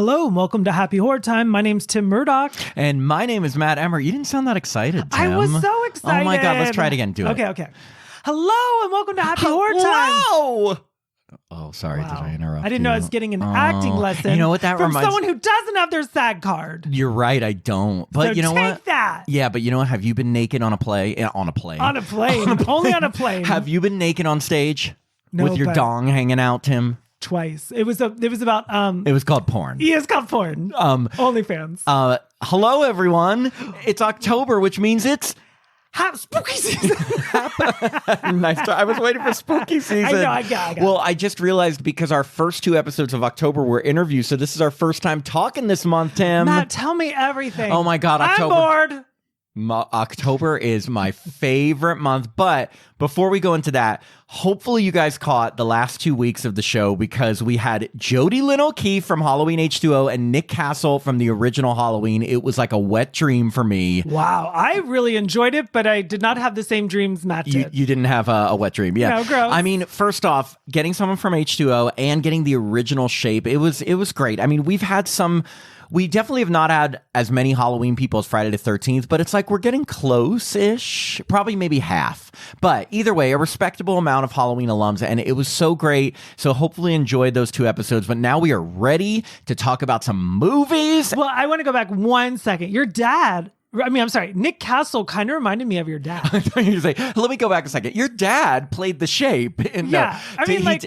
Hello and welcome to Happy Horror Time. My name's Tim Murdoch. And my name is Matt Emmer. You didn't sound that excited, Tim. I was so excited. Oh my God, let's try it again. Do it. Okay. Hello and welcome to Happy Horror Time. Wow! Oh, sorry. Wow. Did I interrupt I didn't you? know I was getting an acting lesson. You know what that from reminds someone who doesn't have their SAG card. You're right, I don't. But so you know take what? that. Yeah, but you know what? Have you been naked on a play? On a plane. On a plane. Only on a plane. Have you been naked on stage? No, with your but- dong hanging out, Tim? Twice. It was about It was called porn. Yeah, it's called porn. OnlyFans. Hello, everyone. It's October, which means it's Spooky season. nice try. I was waiting for spooky season. I know, I got it. Well, I just realized because our first two episodes of October were interviews, so this is our first time talking this month, Tim. Matt, tell me everything. Oh my God, October. I'm bored. October is my favorite month, but before we go into that, hopefully you guys caught the last 2 weeks of the show because we had Jodie Lynn O'Keefe from Halloween H2O and Nick Castle from the original Halloween. It was like a wet dream for me. Wow, I really enjoyed it, but I did not have the same dreams Matt did. You didn't have a wet dream, yeah. No, gross. I mean, first off, getting someone from H2O and getting the original shape, it was great. I mean, we definitely have not had as many Halloween people as Friday the 13th, but it's like we're getting close-ish, probably maybe half. But either way, a respectable amount of Halloween alums, and it was so great. So hopefully enjoyed those two episodes. But now we are ready to talk about some movies. Well, I want to go back 1 second. Your dad... I'm sorry. Nick Castle kind of reminded me of your dad. You say, let me go back a second. Your dad played the shape. Yeah. I mean, is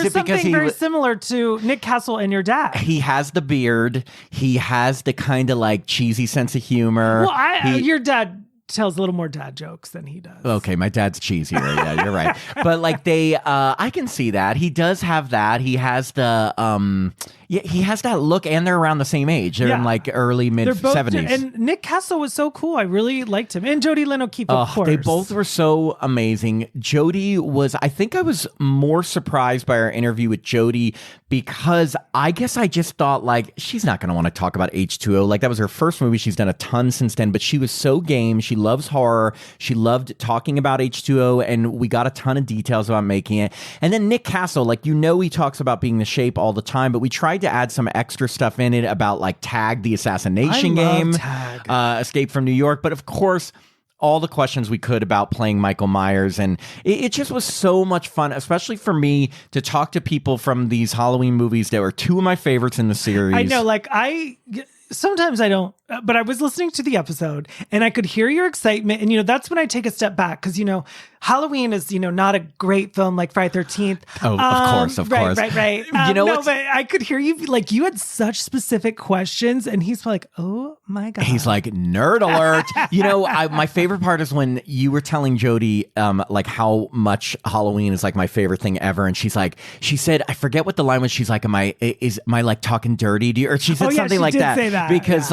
it because he very similar to Nick Castle and your dad? He has the beard. He has the kind of like cheesy sense of humor. Well, your dad tells a little more dad jokes than he does. Okay, my dad's cheesier. Yeah, you're right. But like I can see that. He does have that. He has the he has that look, and they're around the same age. They're in like early mid 70s. And Nick Castle was so cool. I really liked him. And Jodie Lynn O'Keefe, of course. They both were so amazing. Jodie was, I think I was more surprised by our interview with Jodie because I guess I just thought like, she's not going to want to talk about H2O. Like that was her first movie. She's done a ton since then, but she was so game. She loves horror. She loved talking about H2O, and we got a ton of details about making it. And then Nick Castle, like, he talks about being the shape all the time, but we tried to add some extra stuff in it about like Tag, the assassination game, Escape from New York. But of course, all the questions we could about playing Michael Myers. And it just was so much fun, especially for me to talk to people from these Halloween movies that were two of my favorites in the series. I know, like sometimes I don't, but I was listening to the episode and I could hear your excitement. And, that's when I take a step back because, Halloween is, not a great film like Friday 13th. Oh, of course. Right. But I could hear you, like, you had such specific questions and he's like, oh my God. He's like, nerd alert. My favorite part is when you were telling Jodie, like how much Halloween is like my favorite thing ever. And she said, I forget what the line was. She's like, am I like talking dirty to you? Or she said something like that. Say that. Because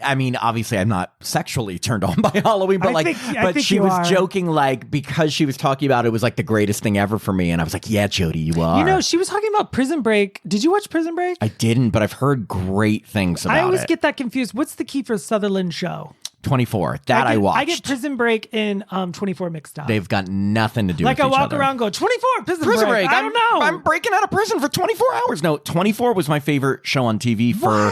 I mean, obviously, I'm not sexually turned on by Halloween, but I think she was joking, like, because she was talking about it was like the greatest thing ever for me, and I was like, yeah, Jodie, you are. She was talking about Prison Break. Did you watch Prison Break? I didn't, but I've heard great things about it. I always get that confused. What's the Kiefer Sutherland show? 24. I watched. I get Prison Break and 24 mixed up. They've got nothing to do with each other. Like I walk around and go, 24, prison break. I don't know. I'm breaking out of prison for 24 hours. No, 24 was my favorite show on TV for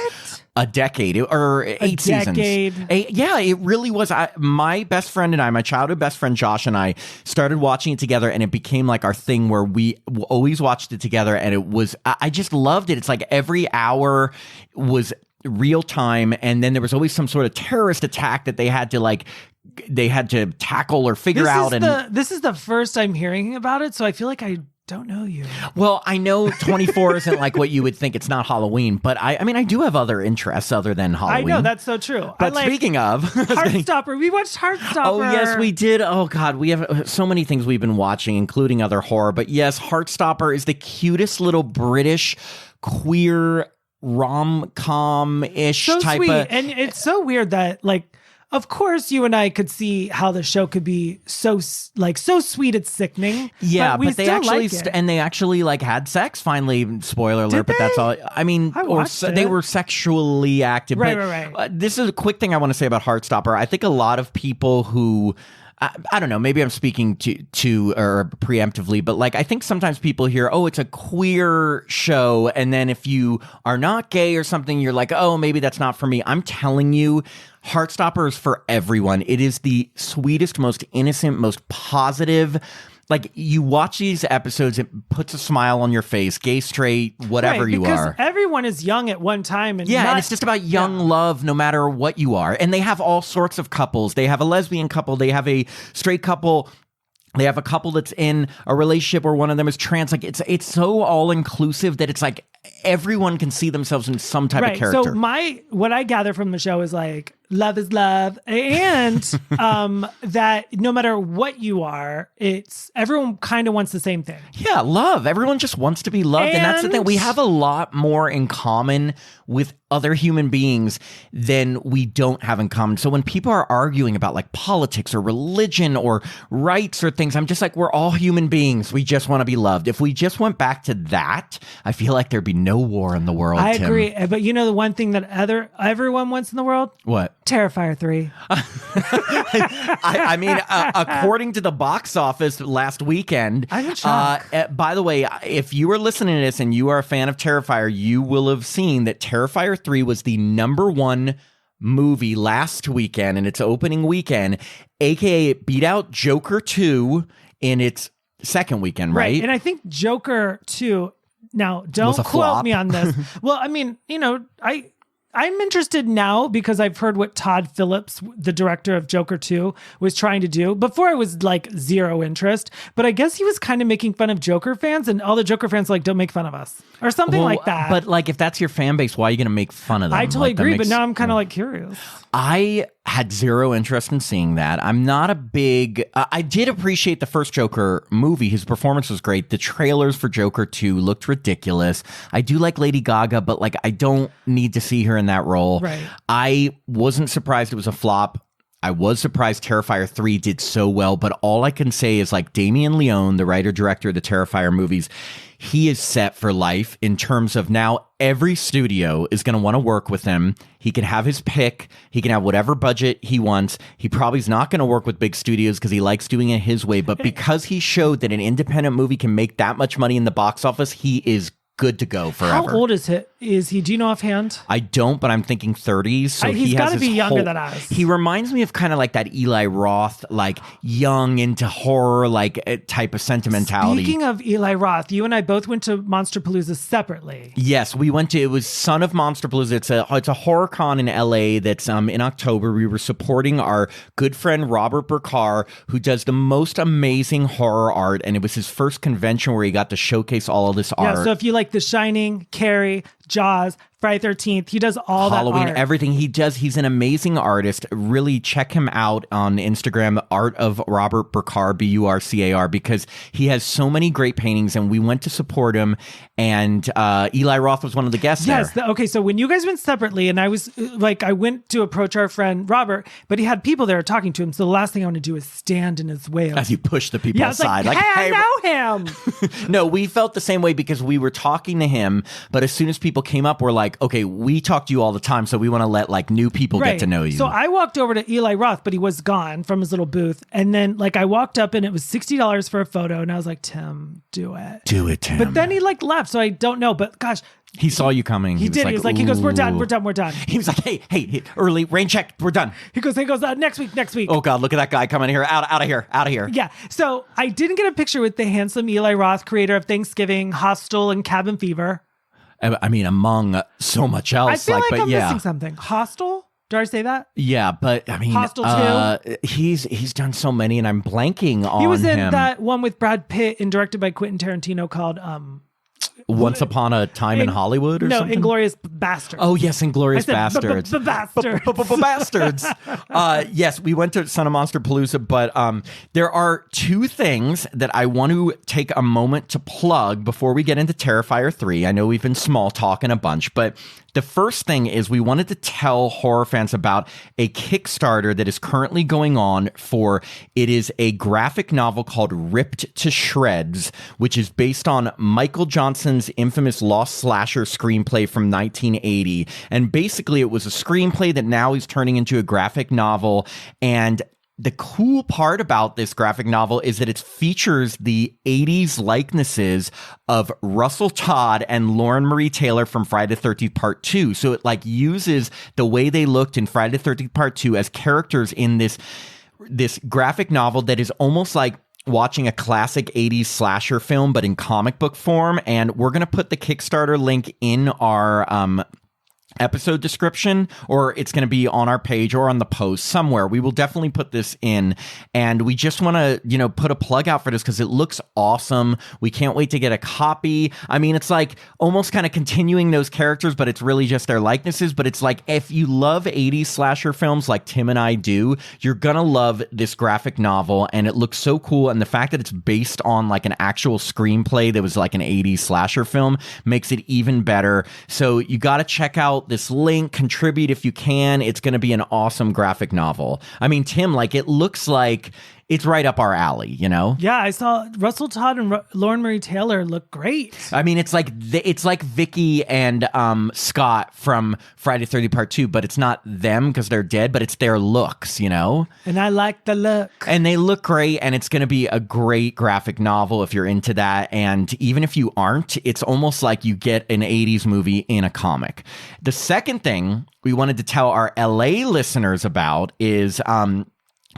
a decade or 8 seasons. Yeah, it really was. My best friend and I, my childhood best friend Josh and I started watching it together, and it became like our thing where we always watched it together, and it was, I just loved it. It's like every hour was real time, and then there was always some sort of terrorist attack that they had to tackle or figure out. This is the first I'm hearing about it, so I feel like I don't know you. Well, I know 24 isn't like what you would think. It's not Halloween, but I mean, I do have other interests other than Halloween. I know, that's so true. But speaking of Heartstopper, we watched Heartstopper. Oh yes, we did. Oh God, we have so many things we've been watching, including other horror. But yes, Heartstopper is the cutest little British queer rom-com-ish so type sweet. of. And it's so weird that, like, of course you and I could see how the show could be so sweet it's sickening. Yeah, but they actually they actually like had sex finally. Spoiler alert, but that's all. I mean, they were sexually active. Right. This is a quick thing I want to say about Heartstopper. I think a lot of people who I don't know, maybe I'm speaking to or preemptively, but like I think sometimes people hear, oh, it's a queer show, and then if you are not gay or something, you're like, oh, maybe that's not for me. I'm telling you, Heartstopper is for everyone. It is the sweetest, most innocent, most positive. Like, you watch these episodes, it puts a smile on your face, gay, straight, whatever you are. Because everyone is young at one time. And and it's just about young love no matter what you are. And they have all sorts of couples. They have a lesbian couple. They have a straight couple. They have a couple that's in a relationship where one of them is trans. Like, it's so all-inclusive that it's like everyone can see themselves in some type of character. So what I gather from the show is like, love is love, and that no matter what you are, it's everyone kind of wants the same thing. Yeah, love. Everyone just wants to be loved, and that's the thing. We have a lot more in common with other human beings than we don't have in common. So when people are arguing about like politics or religion or rights or things, I'm just like, we're all human beings. We just want to be loved. If we just went back to that, I feel like there'd be no war in the world. I agree, but you know the one thing that everyone wants in the world? What? Terrifier 3. I mean, according to the box office last weekend, I'm in shock. By the way, if you are listening to this and you are a fan of Terrifier, you will have seen that Terrifier 3 was the #1 movie last weekend in its opening weekend, aka it beat out Joker 2 in its second weekend, right? And I think Joker 2, now don't quote me on this. Well, I mean, you know, I'm interested now because I've heard what Todd Phillips, the director of Joker 2, was trying to do. Before I was like zero interest, but I guess he was kind of making fun of Joker fans, and all the Joker fans like, don't make fun of us or something like that. But like, if that's your fan base, why are you going to make fun of them? I totally agree, but now I'm kind of like curious. I had zero interest in seeing that. I'm not a big... I did appreciate the first Joker movie. His performance was great. The trailers for Joker 2 looked ridiculous. I do like Lady Gaga, but like, I don't need to see her in that role. Right. I wasn't surprised it was a flop. I was surprised Terrifier 3 did so well, but all I can say is like Damien Leone, the writer-director of the Terrifier movies, he is set for life in terms of now every studio is going to want to work with him. He can have his pick. He can have whatever budget he wants. He probably is not going to work with big studios because he likes doing it his way. But because he showed that an independent movie can make that much money in the box office, he is good to go forever. How old is he? Do you know offhand? I don't, but I'm thinking 30s. So he's got to be younger than us. He reminds me of kind of like that Eli Roth, like young into horror, like type of sentimentality. Speaking of Eli Roth, you and I both went to Monsterpalooza separately. Yes, we went to, it was Son of Monsterpalooza. It's a horror con in LA that's in October. We were supporting our good friend Robert Burkar, who does the most amazing horror art, and it was his first convention where he got to showcase all of this art. Yeah, so if you like The Shining, Carrie, Jaws, Friday 13th, he does all Halloween, that art. Everything he does. He's an amazing artist. Really check him out on Instagram, Art of Robert Burkar, Burcar, because he has so many great paintings, and we went to support him, and Eli Roth was one of the guests there. Okay, so when you guys went separately, and I was like, I went to approach our friend Robert, but he had people there talking to him, so the last thing I want to do is stand in his way. As you push the people aside. Like, hey, I know him! No, we felt the same way because we were talking to him, but as soon as people came up, we're like, okay, we talk to you all the time, so we want to let like new people get to know you. So I walked over to Eli Roth, but he was gone from his little booth. And then like I walked up and it was $60 for a photo. And I was like, Tim, do it. Do it, Tim. But then he like left. So I don't know. But gosh. He saw you coming. He did. He was like, he goes, we're done. He was like, hey, early, rain check. We're done. He goes, next week. Oh God, look at that guy coming here. Out of here. Yeah. So I didn't get a picture with the handsome Eli Roth, creator of Thanksgiving, Hostel, and Cabin Fever. I mean, among so much else. I feel like I'm missing something. Hostel? Did I say that? Yeah, but I mean, Hostel 2? He's done so many, and I'm blanking on him. He was in that one with Brad Pitt and directed by Quentin Tarantino called Once Upon a Time in Hollywood or something? No, Inglourious Bastards. Oh, yes, Inglourious Bastards. Bastards. Yes, we went to Son of Monsterpalooza, but there are two things that I want to take a moment to plug before we get into Terrifier 3. I know we've been small talking a bunch, but the first thing is we wanted to tell horror fans about a Kickstarter that is currently going on it is a graphic novel called Ripped to Shreds, which is based on Michael Johnson's infamous Lost Slasher screenplay from 1980. And basically it was a screenplay that now he's turning into a graphic novel. And the cool part about this graphic novel is that it features the 80s likenesses of Russell Todd and Lauren Marie Taylor from Friday the 13th Part 2. So it like uses the way they looked in Friday the 13th Part 2 as characters in this graphic novel that is almost like watching a classic 80s slasher film, but in comic book form. And we're going to put the Kickstarter link in our episode description, or it's going to be on our page or on the post somewhere. We will definitely put this in, and we just want to, put a plug out for this because it looks awesome. We can't wait to get a copy. I mean, it's like almost kind of continuing those characters, but it's really just their likenesses. But it's like, if you love 80s slasher films like Tim and I do, you're going to love this graphic novel, and it looks so cool. And the fact that it's based on like an actual screenplay that was like an 80s slasher film makes it even better. So you got to check out this link, contribute if you can. It's going to be an awesome graphic novel. I mean, Tim, like, it looks like it's right up our alley, Yeah, I saw Russell Todd and Lauren Marie Taylor look great. I mean, it's like Vicky and Scott from Friday the 13th Part 2, but it's not them because they're dead, but it's their looks, And I like the look. And they look great, and it's going to be a great graphic novel if you're into that. And even if you aren't, it's almost like you get an 80s movie in a comic. The second thing we wanted to tell our LA listeners about is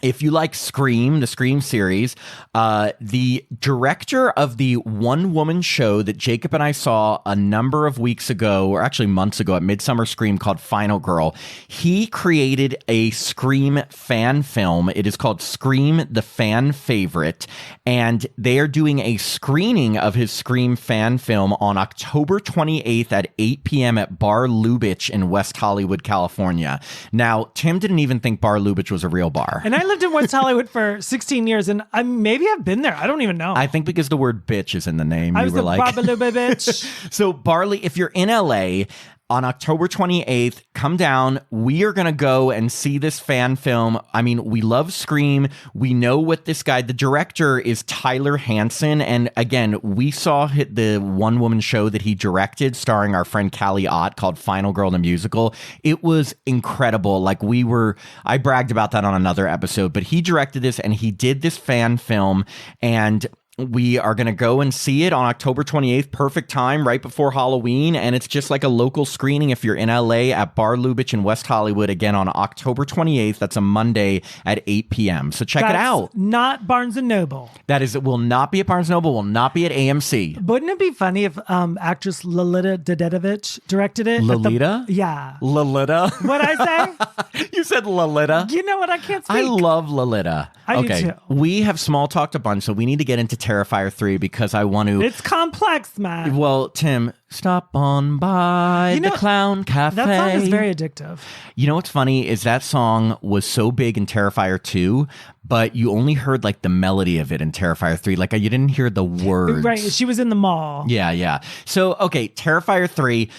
if you like Scream, the Scream series, the director of the one-woman show that Jacob and I saw a number of weeks ago, or actually months ago at Midsummer Scream, called Final Girl, he created a Scream fan film. It is called Scream, the Fan Favorite, and they are doing a screening of his Scream fan film on October 28th at 8 p.m. at Bar Lubitsch in West Hollywood, California. Now, Tim didn't even think Bar Lubitsch was a real bar. And I lived in West Hollywood for 16 years, and maybe I've been there. I don't even know. I think because the word bitch is in the name, I was were like, bitch. So Barley, if you're in LA on October 28th, come down. We are going to go and see this fan film. I mean, we love Scream. We know what this guy, the director is Tyler Hansen. And again, we saw the one-woman show that he directed starring our friend Callie Ott called Final Girl the Musical. It was incredible. Like I bragged about that on another episode, but he directed this and he did this fan film, and we are going to go and see it on October 28th, perfect time, right before Halloween. And it's just like a local screening if you're in LA at Bar Lubitsch in West Hollywood, again on October 28th. That's a Monday at 8 p.m. So check it out. Not Barnes & Noble. That is, it will not be at Barnes & Noble, will not be at AMC. Wouldn't it be funny if actress Lolita Dededovich directed it? Lolita? Yeah. Lolita? What'd I say? You said Lolita. You know what? I can't speak. I love Lolita. I do too. We have small talked a bunch, so we need to get into Terrifier 3 because I want to... It's complex, man. Well, Tim, stop on by the Clown Cafe. That song is very addictive. You know what's funny is that song was so big in Terrifier 2, but you only heard like the melody of it in Terrifier 3. Like you didn't hear the words. Right. She was in the mall. Yeah. So, okay, Terrifier 3...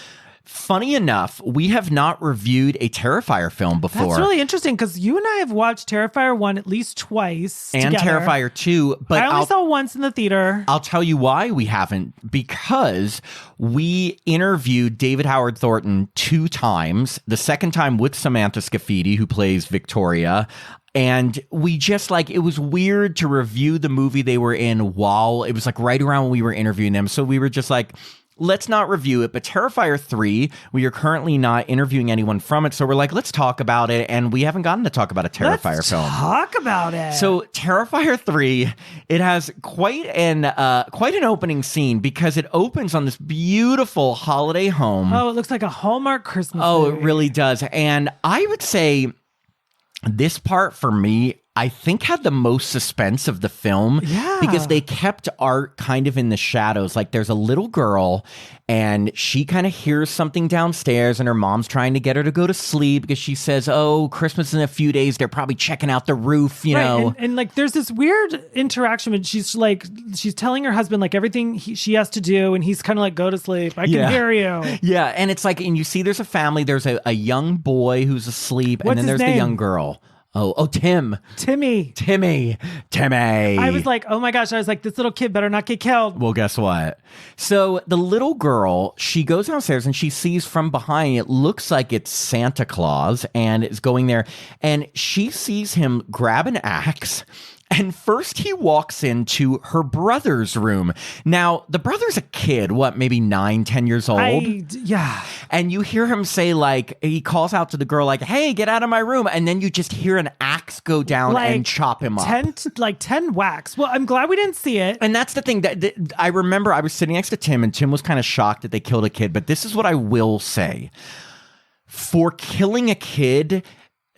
Funny enough, we have not reviewed a Terrifier film before. That's really interesting because you and I have watched Terrifier 1 at least twice and together. Terrifier 2. But I only saw once in the theater. I'll tell you why we haven't. Because we interviewed David Howard Thornton 2 times. The second time with Samantha Scafidi, who plays Victoria. And we just it was weird to review the movie they were in while it was like right around when we were interviewing them. So we were just like, let's not review it. But Terrifier 3, we are currently not interviewing anyone from it. So we're like, let's talk about it. And we haven't gotten to talk about a Terrifier film. Let's talk about it. So Terrifier 3, it has quite an opening scene because it opens on this beautiful holiday home. Oh, it looks like a Hallmark Christmas movie. It really does. And I would say this part for me, I think had the most suspense of the film because they kept art kind of in the shadows. Like there's a little girl and she kind of hears something downstairs and her mom's trying to get her to go to sleep because she says, oh, Christmas in a few days. They're probably checking out the roof, you know. And like there's this weird interaction when she's telling her husband like everything she has to do and he's kind of like, go to sleep. I can hear you. Yeah. And it's like, and you see there's a family. There's a young boy who's asleep and then there's the young girl. Timmy. I was like, oh my gosh. I was like, this little kid better not get killed. Well, guess what? So the little girl, she goes downstairs and she sees from behind, it looks like it's Santa Claus and is going there. And she sees him grab an axe. And first he walks into her brother's room. Now, the brother's a kid, maybe 9, 10 years old? Yeah. And you hear him say, like, he calls out to the girl, like, hey, get out of my room. And then you just hear an axe go down and chop him up. 10 whacks. Well, I'm glad we didn't see it. And that's the thing that I remember I was sitting next to Tim, and Tim was kind of shocked that they killed a kid. But this is what I will say. For killing a kid,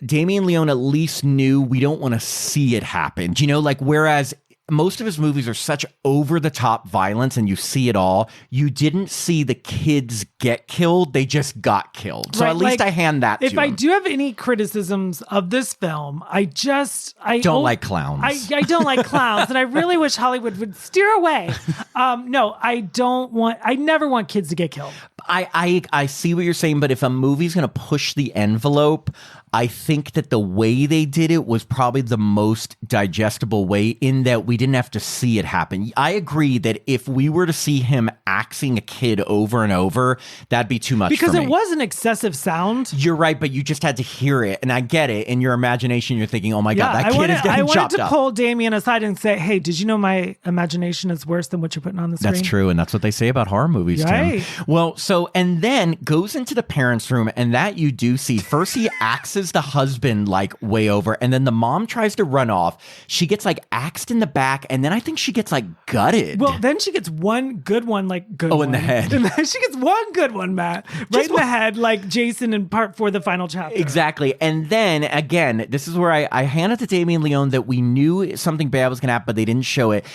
Damien Leone at least knew we don't want to see it happen. You know, like, whereas most of his movies are such over-the-top violence and you see it all, you didn't see the kids get killed. They just got killed. So at least I hand that to him. If I do have any criticisms of this film, I don't like clowns. I don't like clowns, and I really wish Hollywood would steer away. No, I never want kids to get killed. I see what you're saying, but if a movie's going to push the envelope, I think that the way they did it was probably the most digestible way, in that we didn't have to see it happen. I agree that if we were to see him axing a kid over and over, that'd be too much because for me. It was an excessive sound. You're right, but you just had to hear it, and I get it. In your imagination, you're thinking, oh my God, that kid is getting chopped up. I wanted to pull Damien aside and say, hey, did you know my imagination is worse than what you're putting on the screen? That's true, and that's what they say about horror movies, right. Tim. Well, and then goes into the parents' room, and that you do see. First, he axes the husband like way over, and then the mom tries to run off. She gets like axed in the back, and then I think she gets like gutted. Well, then she gets one good one, in the head. And then she gets one good one, Matt, right in the head, like Jason in part 4, the final chapter. Exactly. And then again, this is where I hand it to Damien Leone that we knew something bad was going to happen, but they didn't show it.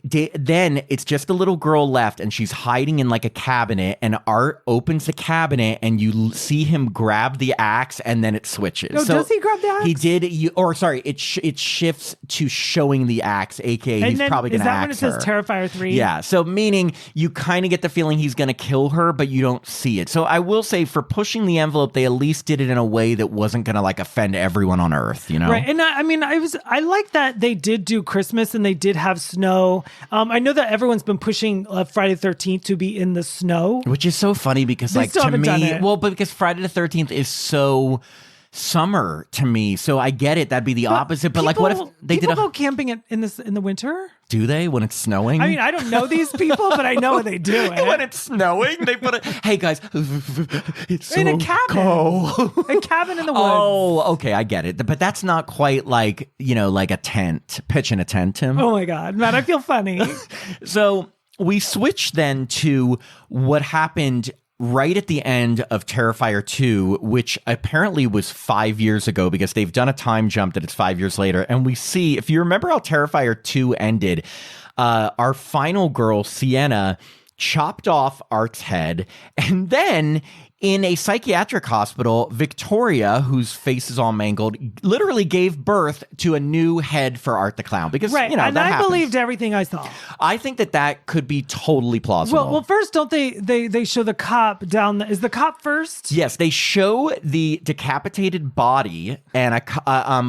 Then it's just a little girl left, and she's hiding in like a cabinet, and Art opens the cabinet, and you see him grab the axe, and then it switches. No, does he grab the axe? He did. It shifts to showing the axe, aka he's probably going to axe her. Is that when it says Terrifier 3? Yeah. So meaning you kind of get the feeling he's going to kill her, but you don't see it. So I will say, for pushing the envelope, they at least did it in a way that wasn't going to like offend everyone on Earth, you know? Right. And I like that they did do Christmas and they did have snow. I know that everyone's been pushing Friday the 13th to be in the snow, which is so funny because to me, but because Friday the 13th is so summer to me, so I get it. That'd be the opposite. But what if they did go camping in the winter? Do they when it's snowing? I mean, I don't know these people, but I know when they do it. When it's snowing, they put it. Hey guys, it's so in a cabin, cold. A cabin in the woods. Oh, okay, I get it. But that's not quite like like a tent, pitching a tent, Tim. Oh my God, Matt, I feel funny. So we switch then to what happened right at the end of Terrifier 2, which apparently was 5 years ago, because they've done a time jump that it's 5 years later. And we see, if you remember how Terrifier 2 ended, our final girl, Sienna, chopped off Art's head, and then in a psychiatric hospital, Victoria, whose face is all mangled, literally gave birth to a new head for Art the Clown. Because, right. And that I happens. believed everything I saw. I think that could be totally plausible. Well, first, don't they show the cop down? Is the cop first? Yes, they show the decapitated body and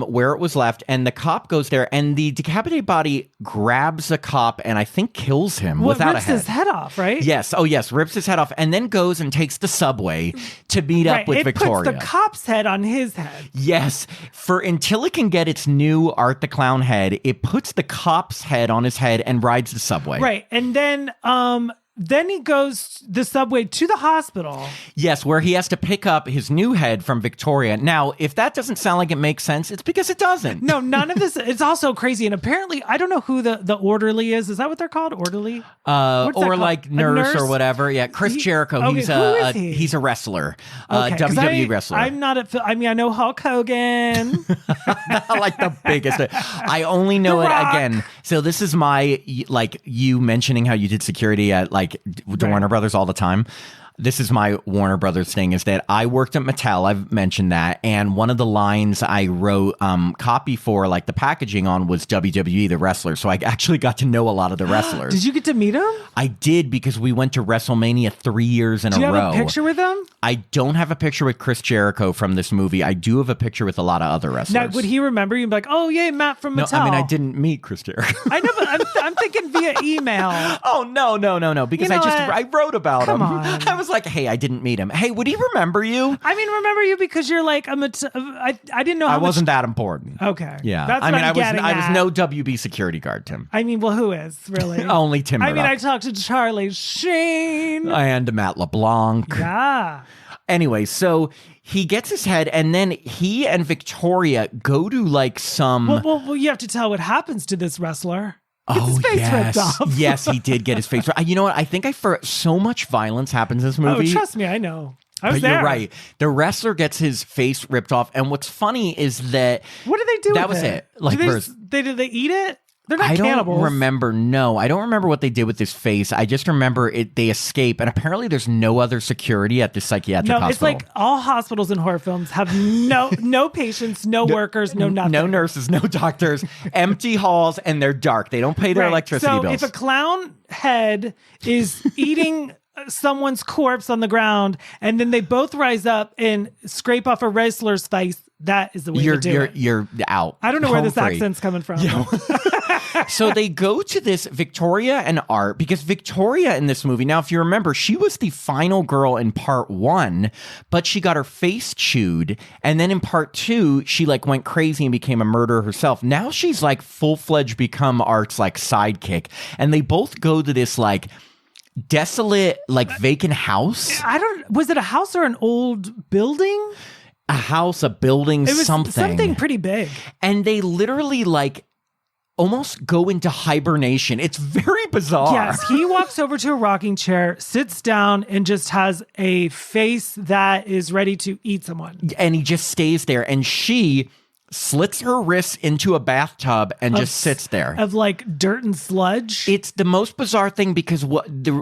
where it was left, and the cop goes there, and the decapitated body grabs the cop and I think kills him without a head. Rips his head off, right? Yes. Oh, yes. Rips his head off, and then goes and takes the subway to meet up with Victoria. It puts the cop's head on his head. Yes. Until it can get its new Art the Clown head, it puts the cop's head on his head and rides the subway. Right. And then he goes the subway to the hospital. Yes, where he has to pick up his new head from Victoria. Now, if that doesn't sound like it makes sense, it's because it doesn't. No, none of this. It's also crazy. And apparently, I don't know who the orderly is. Is that what they're called? Orderly? Or like nurse or whatever. Yeah, Chris Jericho. Okay, he's a wrestler. Okay, WWE wrestler. I'm not I know Hulk Hogan. Like the biggest. I only know it again. So this is my, you mentioning how you did security at the Warner Brothers all the time. this is my Warner Brothers thing, is that I worked at Mattel. I've mentioned that. And one of the lines I wrote copy for, like the packaging on, was WWE, the wrestler. So I actually got to know a lot of the wrestlers. Did you get to meet him? I did, because we went to WrestleMania 3 years in a row. Do you have a picture with him? I don't have a picture with Chris Jericho from this movie. I do have a picture with a lot of other wrestlers. Now, would he remember you and be like, oh, yay, Matt from Mattel? No, I mean, I didn't meet Chris Jericho. I know, but I'm thinking via email. Oh, no. Because I wrote about him. On. I was like, hey, I didn't meet him. Hey, would he remember you? I mean, remember you because you're like, I didn't know how I wasn't that important. Okay. Yeah. That's what I was no WB security guard, Tim. I mean, well, who is, really? Only Tim Murdoch. I mean, I talked to Charlie Sheen. And Matt LeBlanc. Yeah. Anyway, so he gets his head, and then he and Victoria go to like some... Well, you have to tell what happens to this wrestler. His face ripped off. Yes, he did get his face ripped. You know what? I think so much violence happens in this movie. Oh, trust me, I know. I was there. You're right. The wrestler gets his face ripped off, and what's funny is that... What did they do that with was it? Like, did they eat it? They're not cannibals. I don't remember what they did with his face. I just remember they escape, and apparently there's no other security at the psychiatric hospital. It's like all hospitals in horror films have no patients, no workers, no nothing. No nurses, no doctors, empty halls, and they're dark. They don't pay their electricity bills. So if a clown head is eating someone's corpse on the ground, and then they both rise up and scrape off a wrestler's face, that is the way to do it. You're out. I don't know where this accent's coming from. Yeah. So they go to this Victoria and Art, because Victoria in this movie, now if you remember, she was the final girl in part 1, but she got her face chewed, and then in part 2 she like went crazy and became a murderer herself. Now she's like full-fledged become Art's like sidekick, and they both go to this like desolate like vacant house. Was it a house or an old building? A house, a building, it was something pretty big. And they literally like almost go into hibernation. It's very bizarre. Yes, he walks over to a rocking chair, sits down, and just has a face that is ready to eat someone. And he just stays there. And she slits her wrists into a bathtub and just sits there. Of like dirt and sludge. It's the most bizarre thing, because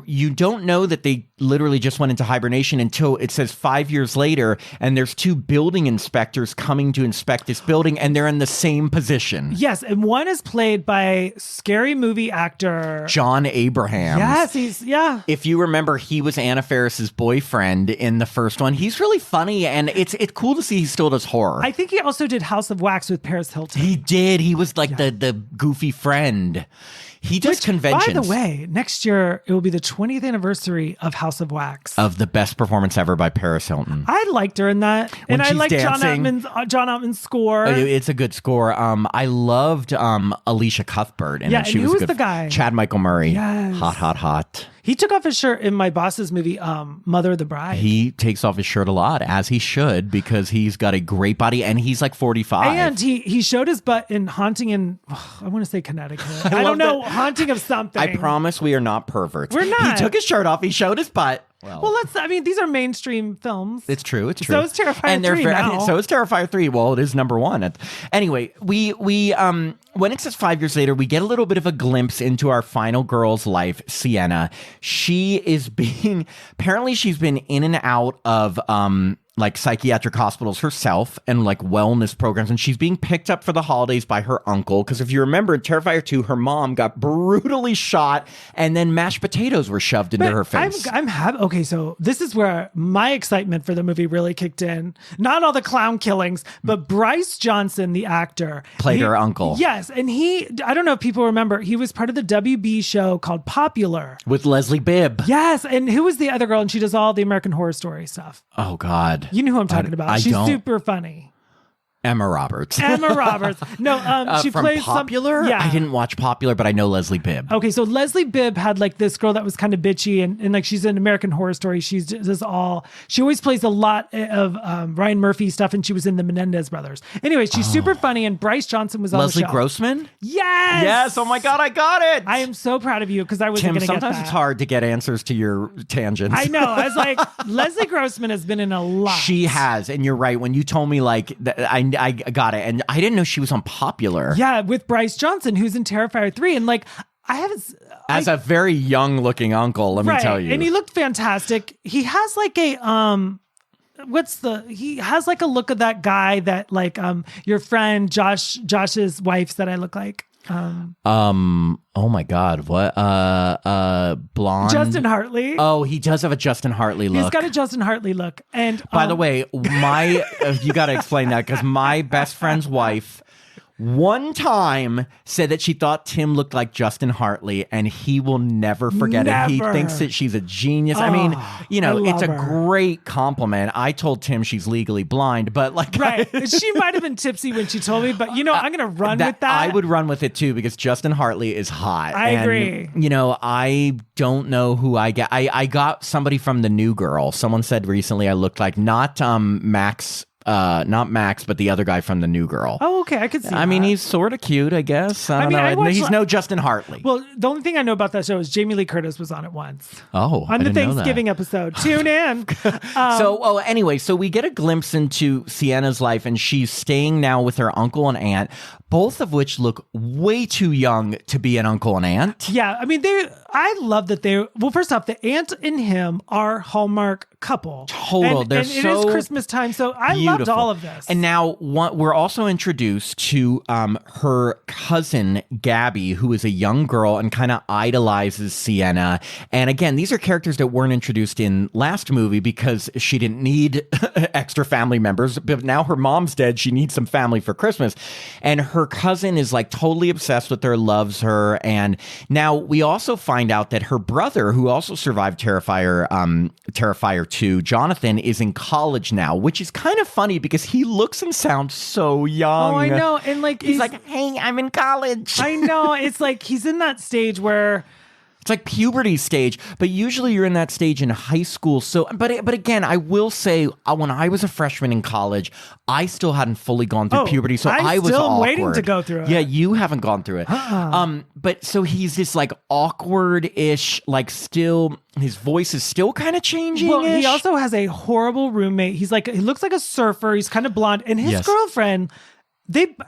you don't know that they literally just went into hibernation until it says 5 years later, and there's 2 building inspectors coming to inspect this building, and they're in the same position. Yes, and one is played by scary movie actor John Abrahams. Yes, If you remember, he was Anna Faris's boyfriend in the first one. He's really funny, and it's cool to see he still does horror. I think he also did House of Wax with Paris Hilton. He did. He was like the goofy friend. He does conventions. By the way, next year it will be the 20th anniversary of House of Wax. Of the best performance ever by Paris Hilton. I liked her in that. When and I liked dancing. John Ottman's score. It's a good score. I loved Alicia Cuthbert. And who was the guy? Chad Michael Murray. Yes. Hot. He took off his shirt in my boss's movie, Mother of the Bride. He takes off his shirt a lot, as he should, because he's got a great body, and he's like 45. And he showed his butt in Haunting in, I want to say Connecticut. I don't know, Haunting of something. I promise we are not perverts. We're not. He took his shirt off. He showed his butt. Well, these are mainstream films. It's true. So is Terrifier 3 now. So is Terrifier 3. Well, it is number 1. Anyway, we when it says 5 years later, we get a little bit of a glimpse into our final girl's life, Sienna. Apparently she's been in and out of like psychiatric hospitals herself and like wellness programs, and she's being picked up for the holidays by her uncle, because if you remember in Terrifier 2, her mom got brutally shot and then mashed potatoes were shoved into her face. I'm happy. Okay, so this is where my excitement for the movie really kicked in. Not all the clown killings, but Bryce Johnson, the actor, played her uncle. Yes, and I don't know if people remember, he was part of the WB show called Popular with Leslie Bibb. Yes, and who was the other girl? And she does all the American Horror Story stuff. Oh God. You know who I'm talking about. She's super funny. Emma Roberts. No, she from plays Popular? Yeah. I didn't watch Popular, but I know Leslie Bibb. Okay, so Leslie Bibb had like this girl that was kind of bitchy, and like she's an American Horror Story. She always plays a lot of Ryan Murphy stuff, and she was in the Menendez Brothers. Anyway, she's super funny, and Bryce Johnson was on Leslie the show. Grossman? Yes! Yes, oh my God, I got it! I am so proud of you, because I wasn't going to get that. Sometimes it's hard to get answers to your tangents. I know, I was like, Leslie Grossman has been in a lot. She has, and you're right. When you told me like, I got it, and I didn't know she was on Popular. Yeah, with Bryce Johnson, who's in Terrifier 3. And like, I haven't. As a very young looking uncle, let me tell you. And he looked fantastic. He has like a he has like a look of that guy that like your friend Josh's wife said I look like. Oh my God, what? Blonde Justin Hartley. Oh, he does have a Justin Hartley look. He's got a Justin Hartley look. And by the way, my you got to explain that because my best friend's wife one time said that she thought Tim looked like Justin Hartley, and he will never forget it. He thinks that she's a genius. I mean, you know, it's a great compliment. I told Tim she's legally blind, but like, right. She might have been tipsy when she told me, but you know, I'm going to run with that. I would run with it too, because Justin Hartley is hot. I agree. You know, I don't know who I get. I got somebody from The New Girl. Someone said recently I looked like not Max, but the other guy from The New Girl. Oh, okay. I could see that. I mean, he's sort of cute, I guess. I don't know. He's no Justin Hartley. Well, the only thing I know about that show is Jamie Lee Curtis was on it once. Oh, on the Thanksgiving episode. Tune in. Anyway, so we get a glimpse into Sienna's life, and she's staying now with her uncle and aunt, both of which look way too young to be an uncle and aunt. Yeah, I mean, I love that well, first off, the aunt and him are Hallmark couple. Total. And it is Christmas time, so I loved all of this. And now we're also introduced to her cousin, Gabby, who is a young girl and kind of idolizes Sienna. And again, these are characters that weren't introduced in last movie because she didn't need extra family members. But now her mom's dead. She needs some family for Christmas. And her cousin is like totally obsessed with her, loves her. And now we also find out that her brother, who also survived Terrifier 2, Jonathan, is in college now, which is kind of funny because he looks and sounds so young. Oh, I know. And like he's like, hey, I'm in college. I know. It's like he's in that stage where it's like puberty stage, but usually you're in that stage in high school. So, but again, I will say when I was a freshman in college, I still hadn't fully gone through puberty, so I was still awkward. Waiting to go through it. Yeah, you haven't gone through it. But so he's this like awkward-ish, like still his voice is still kind of changing. Well, he also has a horrible roommate. He looks like a surfer. He's kind of blonde, and his girlfriend.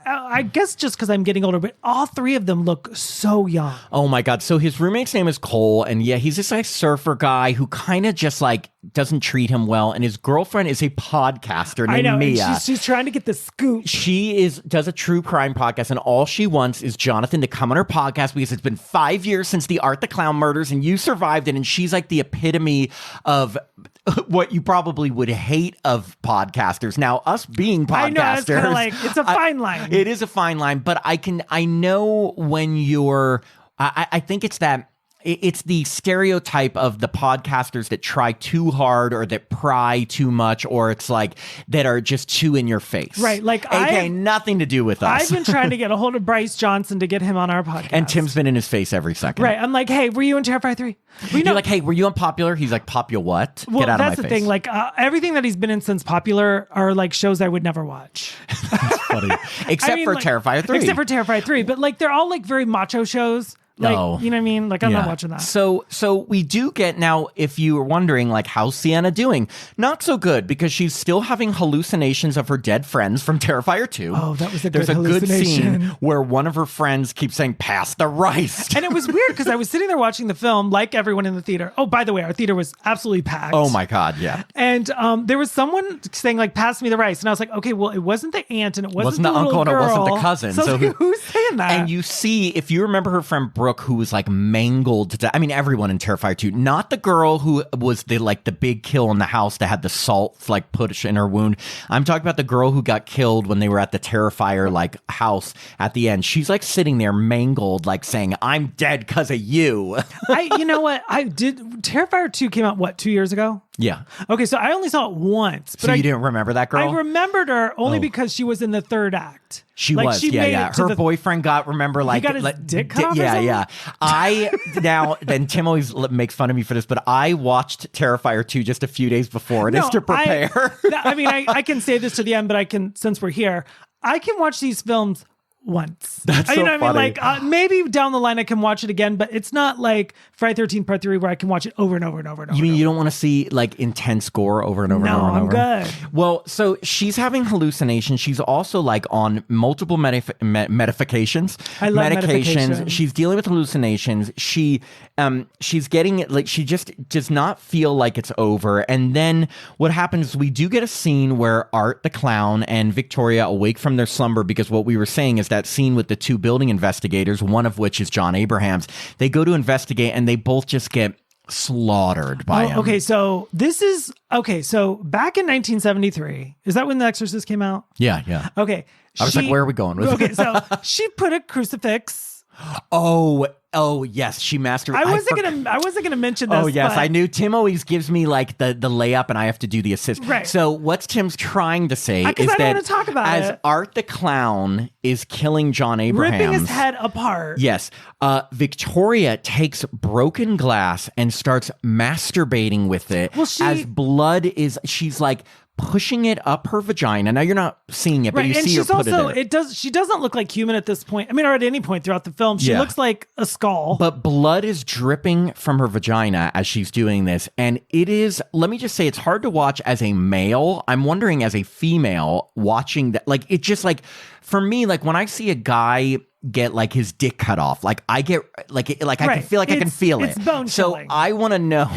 I guess just because I'm getting older, but all three of them look so young. Oh my God. So his roommate's name is Cole. And yeah, he's this like surfer guy who kind of just like doesn't treat him well. And his girlfriend is a podcaster named Mia. She's trying to get the scoop. She does a true crime podcast, and all she wants is Jonathan to come on her podcast because it's been 5 years since the Art the Clown murders and you survived it. And she's like the epitome of what you probably would hate of podcasters. Now, us being podcasters, I know, it's kind of like, it's a fine line. It is a fine line, but I know when you're, I think it's that, it's the stereotype of the podcasters that try too hard or that pry too much, or it's like that are just too in your face. Right. Like nothing to do with us. I've been trying to get a hold of Bryce Johnson to get him on our podcast. And Tim's been in his face every second. Right. I'm like, hey, were you in Terrifier 3? You're like, hey, were you on Popular? He's like, Popular what? Well, get out of my face. That's the thing. Like everything that he's been in since Popular are like shows I would never watch. That's funny. Except for Terrifier 3. Except for Terrifier 3. But like they're all like very macho shows. Like, you know what I mean? Like, I'm not watching that. So we do get now, if you were wondering, like, how's Sienna doing? Not so good, because she's still having hallucinations of her dead friends from Terrifier 2. Oh, that was There's a good scene where one of her friends keeps saying, pass the rice. And it was weird, because I was sitting there watching the film, like everyone in the theater. Oh, by the way, our theater was absolutely packed. Oh, my God, yeah. And there was someone saying, like, pass me the rice. And I was like, okay, well, it wasn't the aunt, and it wasn't the uncle, girl. And it wasn't the cousin. So like, who's saying that? And you see, if you remember her friend Brooke, who was like mangled to death. I mean, everyone in Terrifier 2, not the girl who was the big kill in the house that had the salt like put in her wound. I'm talking about the girl who got killed when they were at the Terrifier like house at the end. She's like sitting there mangled, like saying, I'm dead because of you. You know what? Terrifier 2 came out, what, 2 years ago? Yeah. Okay, so I only saw it once. But you didn't remember that girl? I remembered her only because she was in the third act. She was, yeah. Her boyfriend got, remember, like... He got his dick cut off or something? Yeah. Then Tim always makes fun of me for this, but I watched Terrifier 2 just a few days before, just to prepare. I can say this to the end, but since we're here, I can watch these films once. That's so funny. I mean? Like maybe down the line I can watch it again, but it's not like Friday 13th Part 3 where I can watch it over and over and over and over. You mean you don't want to see like intense gore over and over and over and over? No, I'm good. Well, so she's having hallucinations. She's also like on multiple medications. I love medications. She's dealing with hallucinations. She's getting like she just does not feel like it's over. And then what happens is we do get a scene where Art the clown and Victoria awake from their slumber, because what we were saying is that scene with the two building investigators, one of which is John Abrahams. They go to investigate and they both just get slaughtered by him. Okay, so so back in 1973, is that when The Exorcist came out? Yeah. Okay. I was like, where are we going with Okay, so she put a crucifix. Oh yes, she mastered. I wasn't gonna mention this. Oh yes, I knew. Tim always gives me like the layup, and I have to do the assist. Right. So what Tim's trying to say is I don't that want to talk about as Art the clown is killing John Abrahams, ripping his head apart. Yes, Victoria takes broken glass and starts masturbating with it. Well, as blood is, she's like pushing it up her vagina. Now you're not seeing it, but you see her put it in. She doesn't look like human at this point. I mean, or at any point throughout the film, she looks like a skull. But blood is dripping from her vagina as she's doing this. And it is, let me just say, it's hard to watch as a male. I'm wondering as a female watching that, like, it just like, for me, like when I see a guy get like his dick cut off, like I get I can feel like I can feel it. It's bone chilling. So I want to know